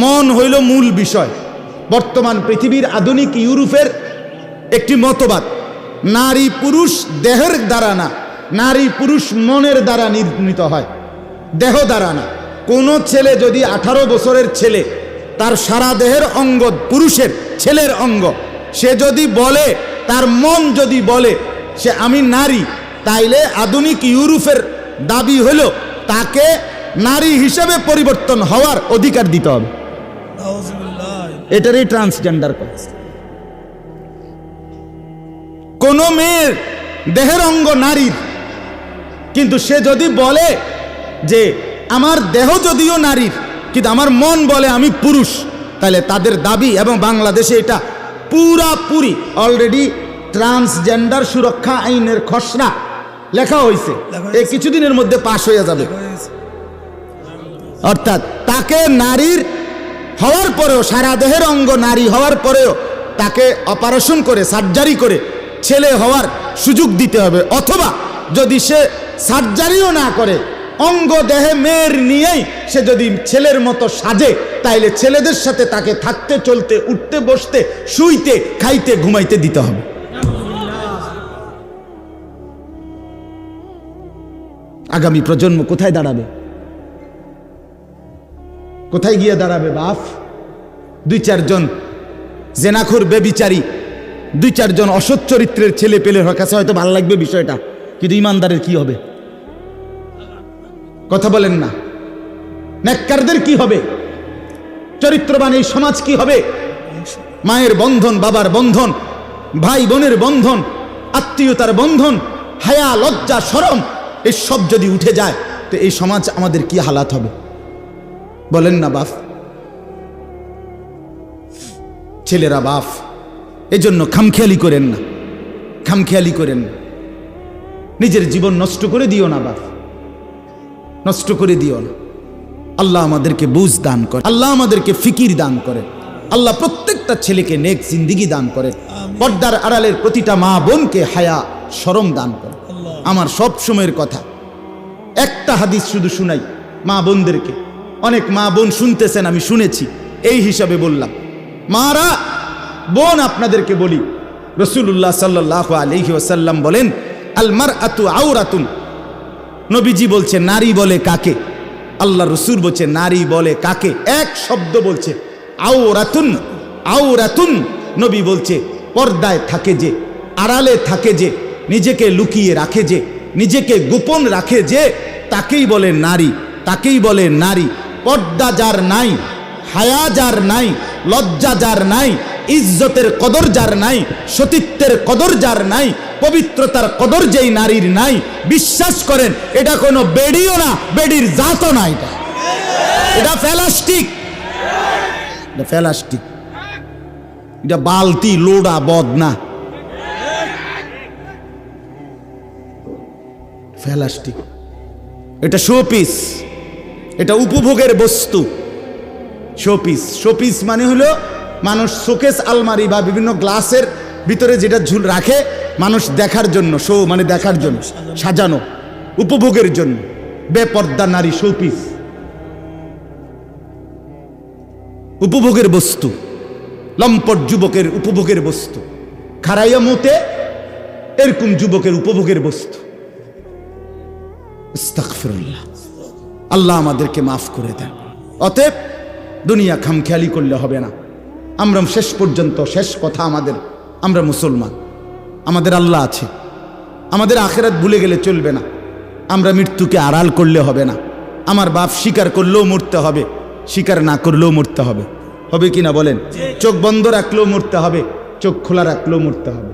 মন হইল মূল বিষয়। বর্তমান পৃথিবীর আধুনিক ইউরোপের একটি মতবাদ, নারী পুরুষ দেহের দ্বারা না, নারী পুরুষ মনের দ্বারা নির্মিত হয়, দেহ দ্বারা না। কোনো ছেলে যদি 18 বছরের ছেলে, তার সারা দেহের অঙ্গ পুরুষের, ছেলের অঙ্গ, সে যদি বলে, তার মন যদি বলে সে আমি নারী, তাইলে আধুনিক ইউরোপের দাবি হলো তাকে নারী হিসেবে পরিবর্তন হওয়ার অধিকার দিতে হবে। এটারই ট্রান্সজেন্ডার করে। কোন মেয়ের দেহের অঙ্গ নারীর, কিন্তু সে যদি বলে যে আমার দেহ যদিও নারীর কিন্তু আমার মন বলে আমি পুরুষ, তাহলে তাদের দাবি, এবং বাংলাদেশে এটা পুরাপুরি অলরেডি ট্রান্সজেন্ডার সুরক্ষা আইনের খসড়া লেখা হয়েছে, এই কিছুদিনের মধ্যে পাশ হয়ে যাবে। অর্থাৎ তাকে নারীর হওয়ার পরেও, সারা দেহের অঙ্গ নারী হওয়ার পরেও তাকে অপারেশন করে, সার্জারি করে ছেলে হওয়ার সুযোগ দিতে হবে। অথবা যদি সে সার্জারিও না করে, অঙ্গ দেহে মেয়ের নিয়েই সে যদি ছেলের মতো সাজে, তাইলে ছেলেদের সাথে তাকে থাকতে, চলতে, উঠতে, বসতে, শুইতে, খাইতে, ঘুমাইতে দিতে হবে। আগামী প্রজন্ম কোথায় দাঁড়াবে? কোথায় গিয়ে দাঁড়াবে বাপ? 2-4 জন জেনাখোর বেবিচারী, 2-4 জন অসৎ চরিত্রের ছেলে পেলে কাছে হয়তো ভালো লাগবে বিষয়টা, কিন্তু ইমানদারের কি হবে? কথা বলেন না। নেককারদের কি হবে? চরিত্রবান এই সমাজ কি হবে? মায়ের বন্ধন, বাবার বন্ধন, ভাই বোনের বন্ধন, আত্মীয়তার বন্ধন, হায়া, লজ্জা, শরম, এই সব যদি উঠে যায় তো এই সমাজ আমাদের কি হালাত হবে? বলেন না বাপ। ছেলেরা বাপ, এজন্য খামখেয়ালি করেন না, খামখেয়ালি করেন না। নিজের জীবন নষ্ট করে দিও না বাপ, নষ্ট করে দিও না। আল্লাহ আমাদেরকে বুঝ দান করে, আল্লাহ আমাদেরকে ফিকির দান করে, আল্লাহ প্রত্যেকটা ছেলেকে নেক জিন্দিগি দান করে, পর্দার আড়ালের প্রতিটা মা বোনকে হায়া শরম দান করে। আমার সব সময়ের কথা, একটা হাদিস শুধু শুনাই মা বোনদেরকে। অনেক মা বোন শুনতেছেন, আমি শুনেছি, এই হিসাবে বললাম। মারা বোন, আপনাদেরকে বলি, রাসূলুল্লাহ সাল্লাল্লাহু আলাইহি ওয়াসাল্লাম বলেন, আল মারআতু আওরাতুন। নবীজি বলছে নারী বলে কাকে? আল্লাহ রসুল বলছে নারী বলে কাকে? এক শব্দ বলছে, আওরাতুন। আওরাতুন, নবী বলছে পর্দায় থাকে যে, আড়ালে থাকে যে, নিজেকে লুকিয়ে রাখে যে, নিজেকে গোপন রাখে যে, তাকেই বলে নারী, তাকেই বলে নারী। পর্দা যার নাই, হায়া যার নাই, লজ্জা যার নাই, ইজ্জতের কদর যার নাই, সতীত্বের কদর যার নাই, পবিত্রতার কদর যেই নারীর নাই, বিশ্বাস করেন এটা কোনো বেডিও না, বেডির জাতও না। এটা প্লাস্টিক, এটা প্লাস্টিক, এটা বালতি লোড়া বদনা, প্লাস্টিক। এটা শোপিস, এটা উপভোগের বস্তু। শোপিস, শোপিস মানে হলো মানুষ শোকেস আলমারি বা বিভিন্ন গ্লাসের ভিতরে যেটা ঝুল রাখে মানুষ দেখার জন্য, শো মানে দেখার জন্য, সাজানো, উপভোগের জন্য। বেপর্দা নারী শোপিস, উপভোগের বস্তু। লম্পট যুবকের উপভোগের বস্তু, খারাইয়া মতে এরকম যুবকের উপভোগের বস্তু। আস্তাগফিরুল্লাহ, আল্লাহ আমাদেরকে মাফ করে দেন। অতএব দুনিয়া খামখেয়ালি করলে হবে না। আমরা শেষ পর্যন্ত, শেষ কথা আমাদের, আমরা মুসলমান, আমাদের আল্লাহ আছে, আমাদের আখেরাত ভুলে গেলে চলবে না। আমরা মৃত্যুকে আড়াল করলে হবে না। আমার বাপ স্বীকার করলেও মরতে হবে, স্বীকার না করলেও মরতে হবে। হবে কিনা বলেন? চোখ বন্ধ রাখলেও মরতে হবে, চোখ খোলা রাখলেও মরতে হবে।